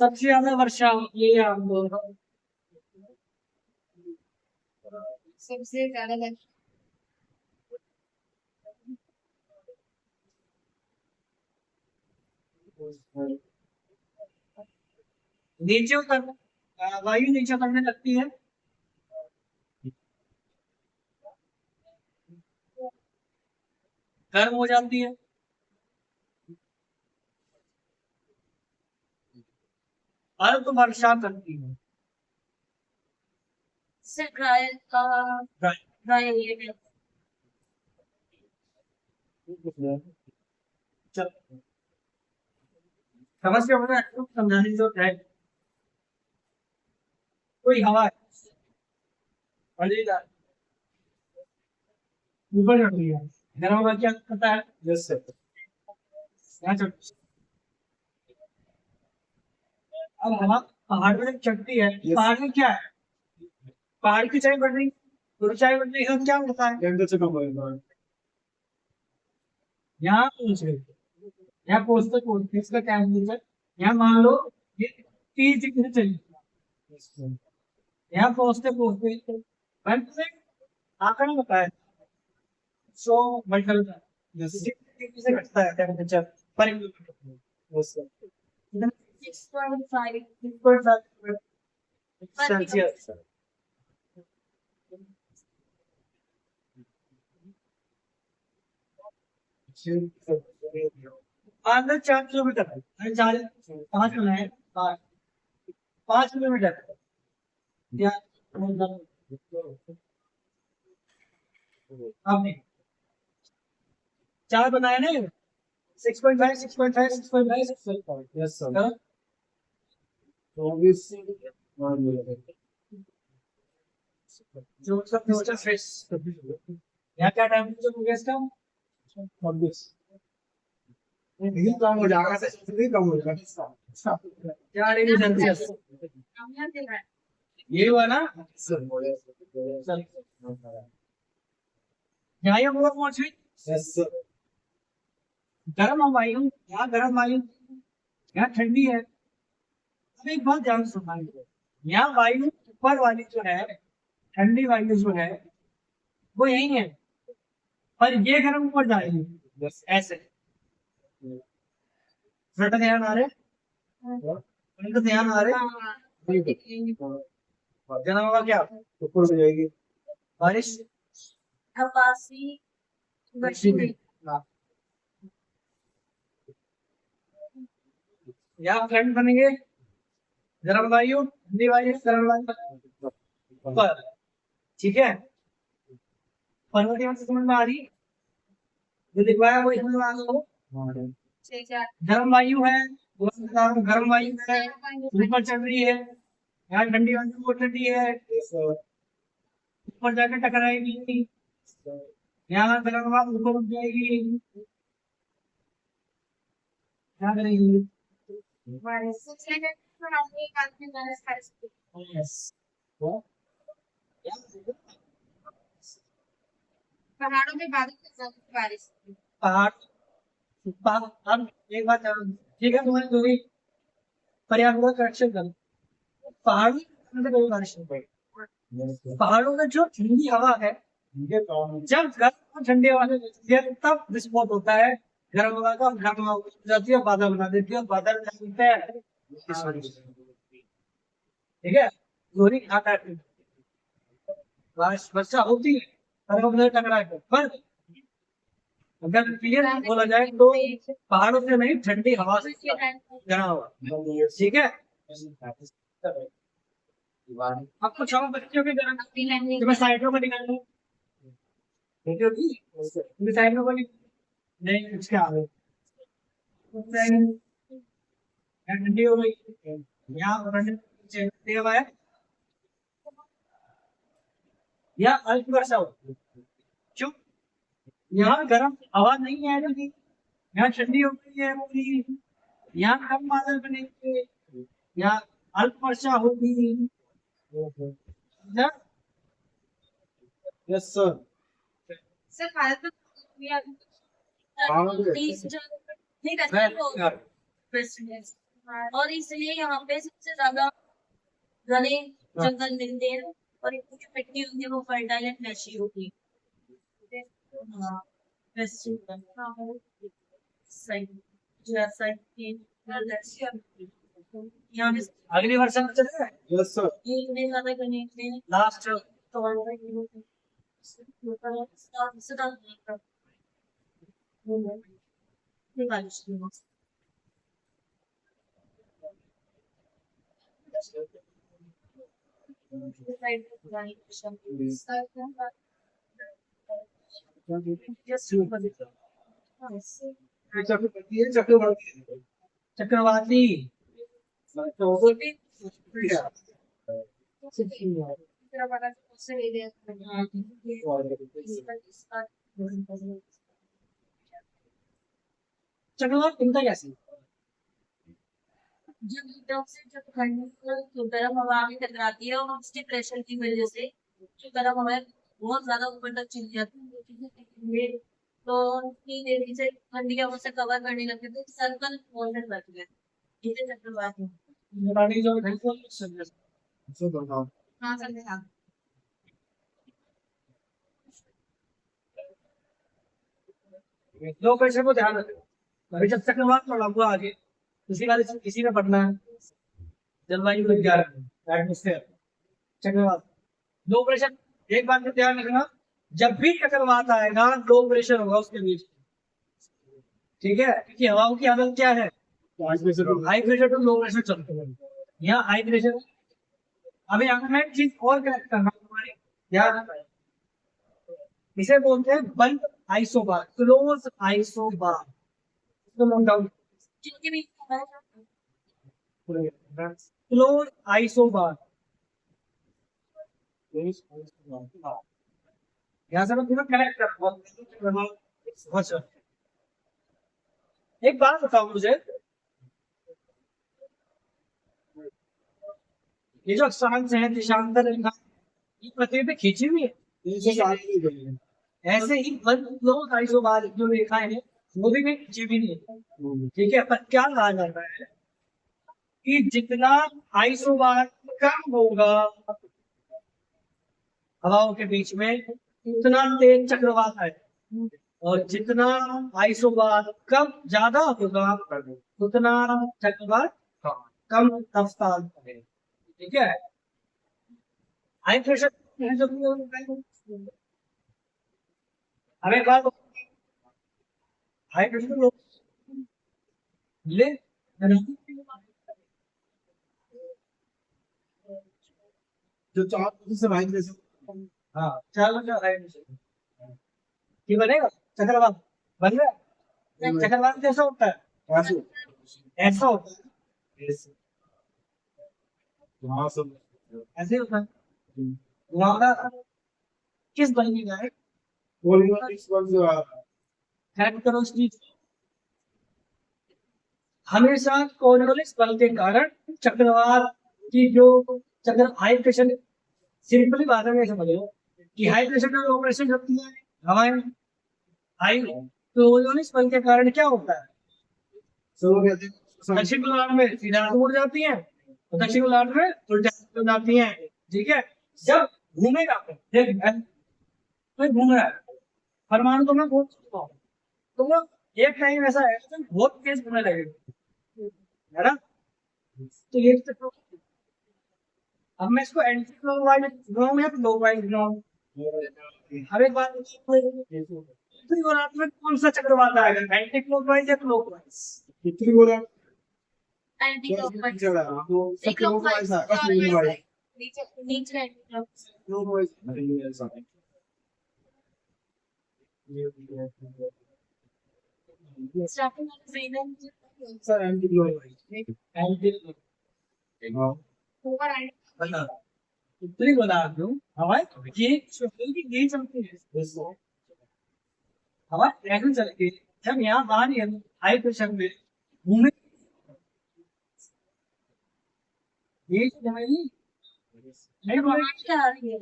Speaker 1: सबसे ज्यादा वर्षा होती है आप लोग,
Speaker 3: सबसे ज्यादा
Speaker 1: नीचे उतर वायु नीचे उतरने लगती है। गर्म हो जाती है। अर्ध वर्षा करती है।
Speaker 3: ड्राई
Speaker 1: चल समझ के बता, समझाने की जरूरत है। कोई हवा है ऊपर चढ़ रही है, गर्म हवा क्या करता है,
Speaker 2: यस सर।
Speaker 1: यहाँ चढ़। अब हवा पहाड़ पर जब चढ़ती है, पहाड़ में क्या है, पहाड़ की ऊंचाई बढ़ रही, ऊंचाई बढ़ने के बाद क्या होता है,
Speaker 2: टेम्परेचर कम होगा।
Speaker 1: यहाँ पहुंच गई, यहाँ पहुंचते इसका टेम्परेचर, यहाँ मान लो ये 30 डिग्री से चली, यहाँ पहुंचते पहुंचते आंकड़ा बताया 100 मल्टीपल से घटता है टेम्परेचर पर किलोमीटर।
Speaker 3: 6.5
Speaker 1: सेल्सियस। अंदर 4 किलोमीटर है, 5 है, 5 किलोमीटर आपने 4 बनाया ना, 6.5 6.5 6.5 6.5।
Speaker 2: Yes sir. तो
Speaker 1: जो सब मिस्टर फ्रेश यहाँ क्या टेम्परेचर हो गया इसका,
Speaker 2: नहीं कम हो जाएगा सर, नहीं कम हो जाएगा।
Speaker 1: 4 डिग्री सेल्सियस ये हुआ ना।
Speaker 2: सर
Speaker 1: यहाँ ये हुआ पहुंच गई
Speaker 2: यस सर।
Speaker 1: गर्म वायु, यहाँ गर्म वायु, यहाँ ठंडी है। अब एक बात ध्यान सुनना, यहाँ वायु ऊपर वाली जो है, ठंडी वायु जो है वो यही है, पर ये गर्म ऊपर जाएगी ऐसे। फ्रंट ध्यान आ रहे, फ्रंट ध्यान आ रहे, जना होगा क्या,
Speaker 2: ऊपर हो जाएगी
Speaker 1: बारिश। यहाँ फ्रंट बनेंगे, गर्म वायु ठंडी वायु गर्म वायु ऊपर, ठीक है। पर्वत यहाँ से समझ में आ रही, जो दिखवाया वो समझ में आ रहा। गर्म वायु है, गर्म वायु है, ऊपर चल रही है, यहाँ ठंडी वायु वो ठंडी है, ऊपर जाकर टकराएगी, यहाँ गर्म हवा ऊपर उठ जाएगी, क्या करेगी,
Speaker 3: पहाड़ों में बारिश
Speaker 1: पहाड़। अब एक बात ठीक है, तुम्हारी जो भी पर्यावरण का रक्षण करो, पहाड़ों में कोई बारिश नहीं पड़ी। पहाड़ों में जो ठंडी हवा है, जब गर्म ठंडी हवा से बजती है तब विस्फोट होता है। गर्म हवा का गर्म हवा हो जाती है, बादल बना देती है, बादल बनते हैं। ठीक है, चोरी खाता है। वर्षा होती है तरफ टकरा के, पर अगर क्लियर बोला जाए तो पहाड़ों से नहीं, ठंडी हवा से गर्म हवा। ठीक है, अब कुछ और बच्चों के गर्म तो मैं साइडों में निकाल दूं, ठीक है जी, साइडों को नहीं कुछ क्या है ठंडी हो गई, यहाँ ठंडी हवा है या अल्प वर्षा हो, क्यों यहाँ गर्म हवा नहीं है, क्योंकि यहाँ ठंडी हो गई है पूरी, यहाँ कम बादल बनेंगे, यहाँ अल्प वर्षा होगी।
Speaker 2: Yes sir.
Speaker 3: सर भारत में नहीं प्रेसिडेंट, और इसलिए यहाँ पे सबसे ज्यादा घने जंगल मिलते हैं और इनकी जो मिट्टी होती है वो फर्टाइल एंड फ्लैशी होती है। हाँ, यहाँ पे
Speaker 1: अगली वर्षा में चले गए
Speaker 2: यस सर।
Speaker 3: इतने ज्यादा घने थे
Speaker 1: लास्ट
Speaker 2: चक्रवर्ती
Speaker 1: चक्रवाती चक्रवात बनता कैसे?
Speaker 3: जब एकदम से जब ठंडी तो गर्म हवा में टकराती है और उसके प्रेशर की वजह से जो गर्म हवा है बहुत ज्यादा ऊपर तक चली जाती है, तो उतनी देरी से ठंडी हवा से कवर करने लगते तो सर्कल मोशन बच गए, इसे चक्रवात है।
Speaker 1: रानी जो बिल्कुल
Speaker 3: हाँ सर हाँ।
Speaker 1: लो प्रेशर को ध्यान रखो, अभी जब चक्रवात पड़ा हुआ आगे किसी ने पढ़ना है जलवायु विज्ञान एटमॉस्फेयर चक्रवात लो प्रेशर। एक बात का ध्यान रखना, जब भी चक्रवात आएगा लो प्रेशर होगा उसके बीच, ठीक है, क्योंकि हवाओं की आदत क्या है, high pressure to low pressure चलते हैं, यहाँ हाई प्रेशर। अभी यहाँ में चीज और करेक्ट करना हमारे ध्यान, इसे बोलते हैं बल्ब आइसोबार, क्लोज आइसोबार, इसको नोट डाउन,
Speaker 3: जिनके भी
Speaker 1: क्लोज आइसोबार। यहाँ से मैं पूरा कनेक्ट कर। एक बात बताओ मुझे, ये जो अक्षांश है दिशांतर रेखा ये पृथ्वी पे खींची हुई है, ऐसे ही क्लोज आइसोबार जो रेखाएं हैं वो भी कहीं खींची हुई नहीं है, ठीक है। पर क्या कहा जाता है कि जितना आइसोबार कम होगा हवाओं के बीच में उतना तेज चक्रवात है, और जितना आइसोबार कम ज्यादा होगा उतना चक्रवात कम रफ्तार है, ठीक है। हाई प्रेशर हमें बात हाई प्रेशर ले
Speaker 2: जो 4 से भाई जैसे
Speaker 1: हाँ 4 हाई प्रेशर ये बनेगा चक्रवात बन गया। चक्रवात कैसा होता है, ऐसा होता है, ऐसे होता है। वहां किस बनेगी है करेक्ट करो इस चीज। हमेशा कॉर्नवालिस बल के कारण चक्रवात की जो चक्र हाई प्रेशर, सिंपली भाषा में समझ लो कि हाई प्रेशर और लो प्रेशर होती है हवाएं, हाई कॉर्नवालिस बल के कारण क्या होता है, दक्षिण गोलार्ध में सीधा उड़ जाती है, दक्षिण गोलार्ध में उल्टा हो जाती है, ठीक है। जब घूमेगा तो घूम रहा है परमाणु तो मैं बोल चुका हूँ, तो वो एक टाइम ऐसा है तो बहुत तेज होने लगेगा, है ना। तो ये तो, अब मैं इसको एंटी क्लॉकवाइज घुमाऊं या क्लॉकवाइज घुमाऊं। अब एक बात में कौन सा चक्रवात आएगा, एंटी क्लॉकवाइज या क्लॉकवाइज?
Speaker 2: कितनी बोला
Speaker 3: एंटी क्लॉकवाइज,
Speaker 2: चला तो सब क्लॉकवाइज है बस क्लॉकवाइज
Speaker 3: नीचे नीचे एंटी क्लॉकवाइज।
Speaker 2: क्लॉकवाइज
Speaker 3: स्टार्टिंग वाला trainer
Speaker 2: sir anti clockwise
Speaker 1: anti
Speaker 3: ऊपर एंटी
Speaker 1: बता, इतनी बता दूं, हमारे ये शोषण की यही चलती है, हमारे ऐसे चलती है। जब यहाँ बाहर ही हाई प्रेशर में घूमे, ये नहीं नहीं बोले
Speaker 3: क्या आ रही है।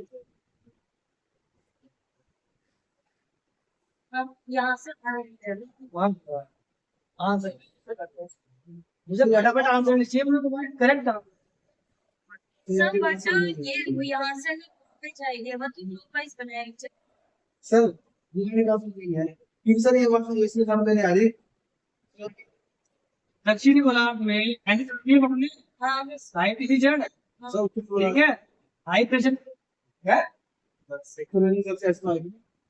Speaker 3: अब यहाँ से आ रही है।
Speaker 1: वहाँ आंसर मुझे फटाफट आंसर चाहिए, मुझे तुम्हारे करेक्ट आंसर।
Speaker 3: सर बट ये यहाँ से पे चाहिए वो तो क्लॉकवाइज बनाया।
Speaker 2: सर ये का नहीं है क्योंकि सर ये वक्त इसमें समझ नहीं आ रही
Speaker 1: दक्षिणी गोलार्ध में एंटी क्लॉकवाइज पकड़ने
Speaker 3: हाँ
Speaker 1: साइड इसी जड़,
Speaker 2: सर कुछ
Speaker 1: ठीक है, हाई प्रेशर है,
Speaker 2: सेक्टोरियल सबसे ऐसा है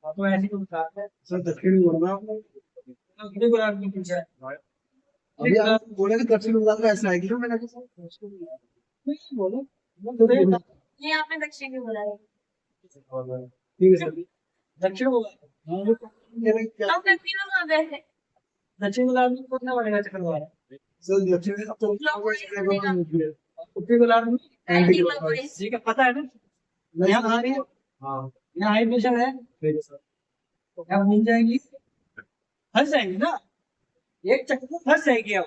Speaker 1: तो ऐसी तो बता है।
Speaker 2: सर दक्षिण बोल रहा हूं
Speaker 1: दक्षिणी गोलार्ध में पूछा है,
Speaker 2: अभी आप बोले कि दक्षिण गोलार्ध का ऐसा है कि मैंने कहा
Speaker 1: नहीं बोलो
Speaker 3: ये आपने दक्षिण में बोला है।
Speaker 2: ठीक है सर
Speaker 1: दक्षिण गोलार्ध,
Speaker 3: अब कंफ्यूज हो गए थे।
Speaker 1: दक्षिण गोलार्ध में कितना बनेगा चक्रवात?
Speaker 2: सर दक्षिण में तो
Speaker 1: उत्तरी गोलार्ध में
Speaker 3: एंटी क्लॉकवाइज।
Speaker 1: ठीक है, पता है ना, यहाँ आ रही है,
Speaker 2: हाँ
Speaker 1: यहाँ हाई प्रेशर है,
Speaker 2: ठीक है सर
Speaker 1: यहाँ घूम जाएंगी, फंस जाएंगी ना, एक चक्कर में फंस जाएगी। अब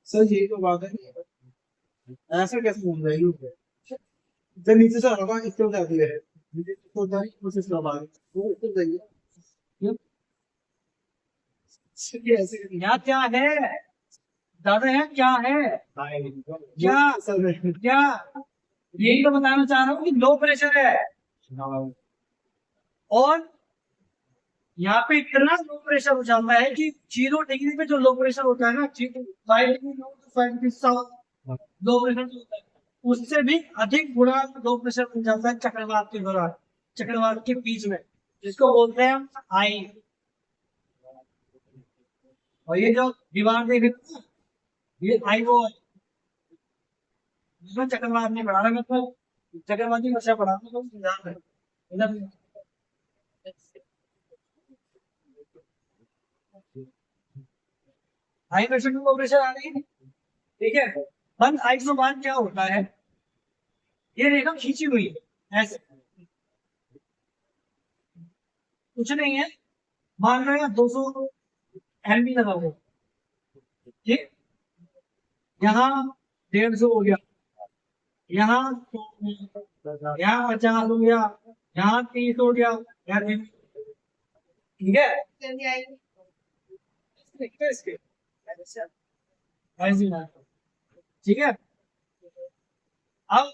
Speaker 2: सर यही तो बात है ऐसा कैसे घूम जाएगी जब नीचे से होगा इस तरफ जाती है नीचे तो जाएगी कोशिश कर पाएंगे वो इस तरफ जाएगी ये ऐसे
Speaker 1: यहाँ क्या है, दादा है क्या है, क्या
Speaker 2: सर
Speaker 1: क्या, यही तो बताना चाह रहा हूँ कि लो प्रेशर है, और यहाँ पे इतना लो प्रेशर हो जाता है कि 0 डिग्री पे जो लो प्रेशर होता है ना, 5 degree north 5 degree south low pressure जो होता है, उससे भी अधिक गुना लो प्रेशर हो जाता है चक्रवात के दौरान, चक्रवात के बीच में, जिसको बोलते हैं हम आई। और ये जो दीवार देख रहे हो ना, ये आई वो है, इसमें चक्रवात नहीं बढ़ा रहा, मतलब चक्रवाती वर्षा बढ़ा रहा, तो ध्यान रहे। हाई प्रेशर में लो प्रेशर आ रही है, ठीक है। बंद आइसोबार क्या होता है, ये रेखा खींची हुई है ऐसे, कुछ नहीं है, मान लो 200 MB लगा हुआ, ठीक, यहाँ 150 हो गया, यहाँ 50 हो गया, यहाँ 30 हो गया, ठीक है। इसके ऐसे ना, ठीक है। अब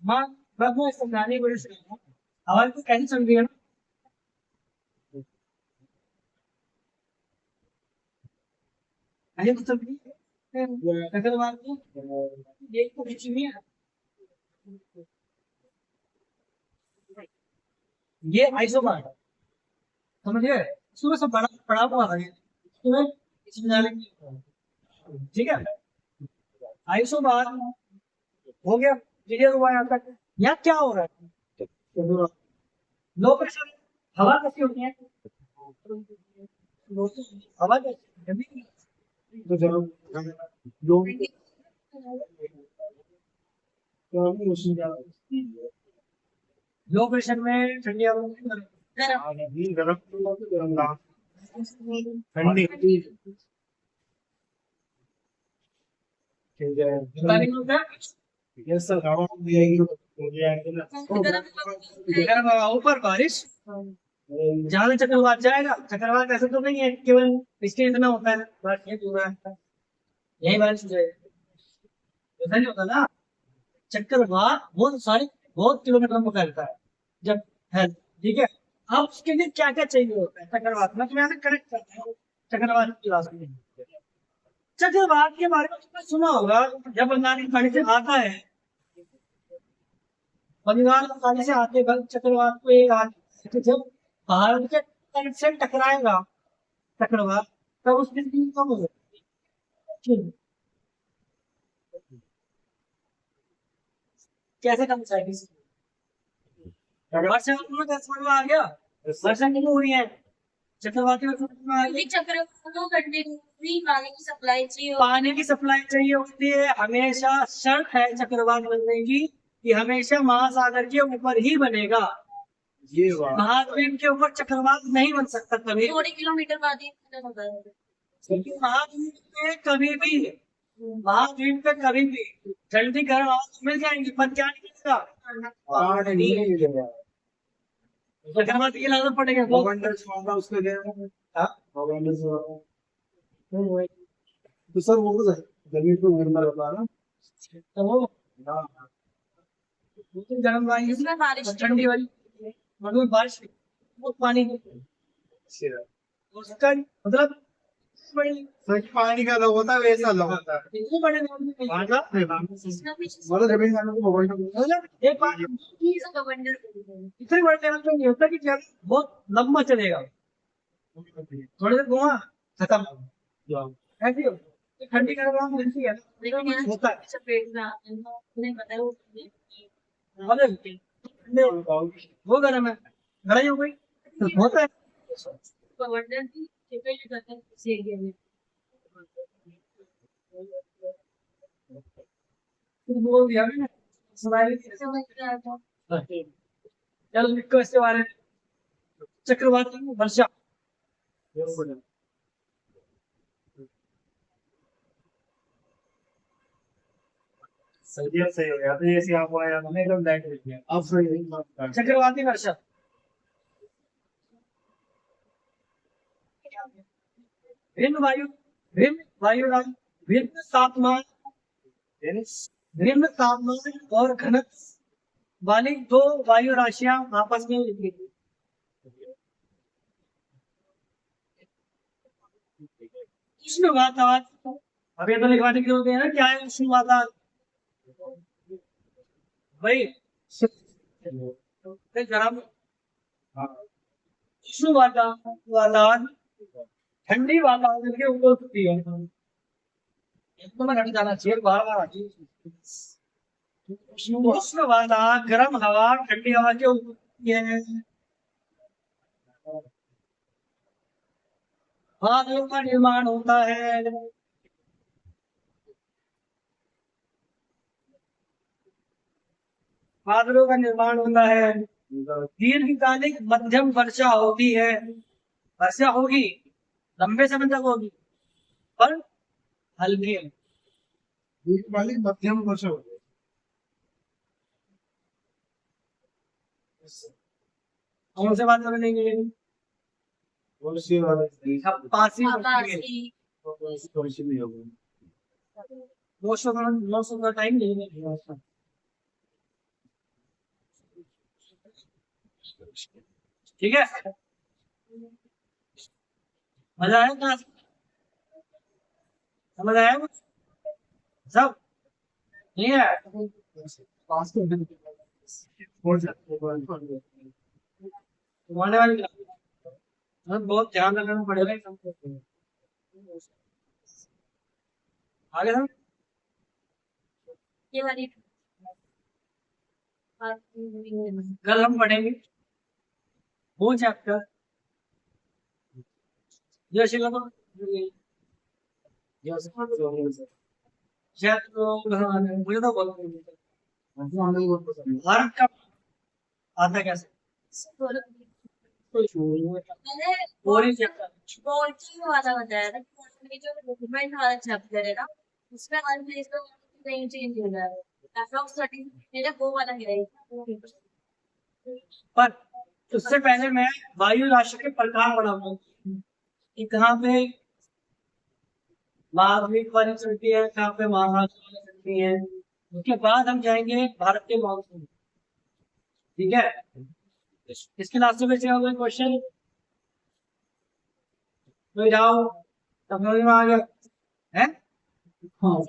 Speaker 1: मान बस मैं समझाने की कोशिश कर रहा हूँ, आवाज तो कैसे चल रही है ना, ऐसे तो चल रही है, अगर मान लो ये तो खींची हुई है, ये आइसोबार समझ गए, सुबह सब बड़ा पड़ा हुआ है, सुबह समझाने के लिए, ठीक है। आइसोबार हो गया, क्लियर हुआ यहाँ तक। यहाँ क्या हो रहा है, लो प्रेशर, हवा कैसी होती है, हवा कैसी,
Speaker 2: तो जरूर जो
Speaker 1: लो प्रेशर में ठंडी हवा
Speaker 3: गरम
Speaker 2: गरम ठंडी ठीक है
Speaker 1: बताने को होता है,
Speaker 2: यस सर हवा भी आएगी हो जाएगी ना
Speaker 1: गर्म हवा ऊपर बारिश, जहाँ से चक्रवात जाएगा, चक्रवात ऐसा तो नहीं है केवल इसके इतना होता है, बस ये पूरा यही बारिश हो जाएगी, ऐसा नहीं होता ना, चक्रवात बहुत सारे बहुत किलोमीटर में फैलता है जब है, ठीक है। अब उसके लिए क्या क्या चाहिए होता है चक्रवात में, तुम्हें ऐसे करेक्ट करते हैं चक्रवात की क्लास में। चक्रवात के बारे में तुमने सुना होगा, जब बंगाल की खाड़ी से आता है, बंगाल की खाड़ी से आते वक्त चक्रवात को एक तो जब भारत के तट से टकराएगा चक्रवात, तब उसकी स्पीड कम हो जाएगी। कैसे कम जाएगी? वर्षा ऋतु में समझ में आ गया, वर्षा क्यों हो रही है, चक्रवाती में समझ में आ
Speaker 3: क्योंकि
Speaker 1: गया।
Speaker 3: चक्रवात को कंटिन्यूसली पानी की सप्लाई चाहिए
Speaker 1: पानी की सप्लाई चाहिए होती है, हमेशा शर्त है चक्रवात बनने की कि हमेशा महासागर के ऊपर ही बनेगा,
Speaker 2: ये बात
Speaker 1: महाद्वीप के ऊपर चक्रवात नहीं बन सकता कभी,
Speaker 3: थोड़े किलोमीटर बाद ही खत्म होता है।
Speaker 1: क्योंकि महाद्वीप पे कभी भी ठंडी गर्म हवा तो मिल जाएंगी, पर क्या निकलेगा,
Speaker 2: पानी नहीं मिलेगा।
Speaker 1: चक्रवात की लाजत पड़ेगा।
Speaker 2: भगवान स्वामी उसका क्या है?
Speaker 1: हाँ?
Speaker 2: भगवान स्वामी तो सर वो तो जमीन को गिरना रहता है ना।
Speaker 1: तो वो
Speaker 2: हाँ
Speaker 1: तो गर्म वाली
Speaker 3: इसमें बारिश
Speaker 1: ठंडी वाली, मतलब बारिश वो पानी
Speaker 2: अच्छा।
Speaker 1: उसका मतलब बड़ी
Speaker 2: सर पानी का अलग होता है वैसा अलग होता है।
Speaker 1: इतने बड़े पानी का
Speaker 3: इसमें भी
Speaker 2: मतलब जमीन खाने को भगवान स्वामी
Speaker 1: मतलब एक बार
Speaker 3: चीज का बंडल कर देंगे।
Speaker 1: इतने बड़े लेवल पे नहीं होता कि क्या बहुत लंबा चलेगा, थोड़ी देर घुमा खत्म, ऐसी हो तो ठंडी गर्म हवा मिलती है
Speaker 3: लेकिन यहाँ
Speaker 1: होता है।
Speaker 3: चपेट में आते हैं तो उन्हें पता है वो
Speaker 1: मतलब वो गर्म है, लड़ाई हो गई तो होता है।
Speaker 3: बंडल भी चपेट करते हैं इस एरिया में।
Speaker 1: बोल दिया मैंने, सुनाई नहीं।
Speaker 3: समझ में आता है।
Speaker 1: चलो लिखो इसके बारे में, चक्रवाती वर्षा।
Speaker 2: सही हो गया तो ऐसे आप आया ना एकदम लाइट हो गया। अब सही है।
Speaker 1: चक्रवाती वर्षा भिन्न वायु, भिन्न वायु, भिन्न तापमान, भिन्न तापमान और घनत्व वाली दो वायु राशियां आपस में मिलती हैं। उष्ण वातावरण, अब ये तो लिखवाने की जरूरत है ना, क्या है उष्ण वातावरण, भाई गर्म उष्ण वातावरण ठंडी वातावरण के ऊपर उठती है, तो मैं हट जाना चाहिए, बार बार आती है। उष्ण वातावरण गर्म हवा ठंडी हवा के ऊपर उठती है, बादलों का निर्माण होता है, बादलों का निर्माण होता है, दीर्घकालिक मध्यम वर्षा होती है, वर्षा होगी लंबे समय तक होगी पर हल्की है।
Speaker 2: दीर्घकालिक मध्यम वर्षा हो गया।
Speaker 1: कौन से बात करेंगे,
Speaker 2: वर्षी वाले
Speaker 1: पासी
Speaker 3: आकाशी
Speaker 2: वर्षी भी हो गई।
Speaker 1: मौसम का टाइम नहीं है। ठीक है, मजा आया क्लास, समझ आया कुछ सब नहीं है?
Speaker 2: पास के दिन बोल सकते हैं।
Speaker 1: तुम्हारे वाली क्लास बहुत ध्यान रखना पड़ेगा इन सबको। आगे हम
Speaker 3: ये वाली
Speaker 1: कल हम पढ़ेंगे वो चैप्टर जो शिला मुझे तो बोलो भारत का आता कैसे,
Speaker 3: मैंने
Speaker 1: बोरी चैप्टर
Speaker 3: बोल्टिंग वाला बताया था कि जो डॉक्यूमेंट वाला चैप्टर है ना उसमें हर पेज पे नहीं चेंज हो रहा है। अप्रॉक्स 30 मेरे वो वाला है।
Speaker 1: पर उससे पहले मैं वायु राशि के प्रकार पढ़ाऊंगा कि कहाँ पे महाद्वीप वाली चलती है, कहाँ पे महाराष्ट्र वाली चलती है, उसके बाद हम जाएंगे भारत के मॉनसून। ठीक है, इसके लास्ट में बचेगा कोई क्वेश्चन? तो जाओ, सब समझ में आ गया है? हाँ।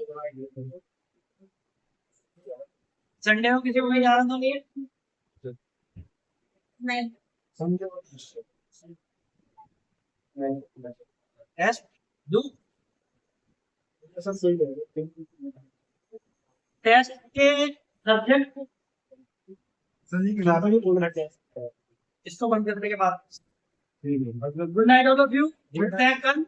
Speaker 1: संडे को किसी को कहीं जाना तो नहीं है?
Speaker 3: नहीं।
Speaker 1: टेस्ट दो, टेस्ट के सब्जेक्ट
Speaker 2: सर जी खिलाता भी बोल रखे
Speaker 1: इसको बंद करने के बाद good night all of you, good night कल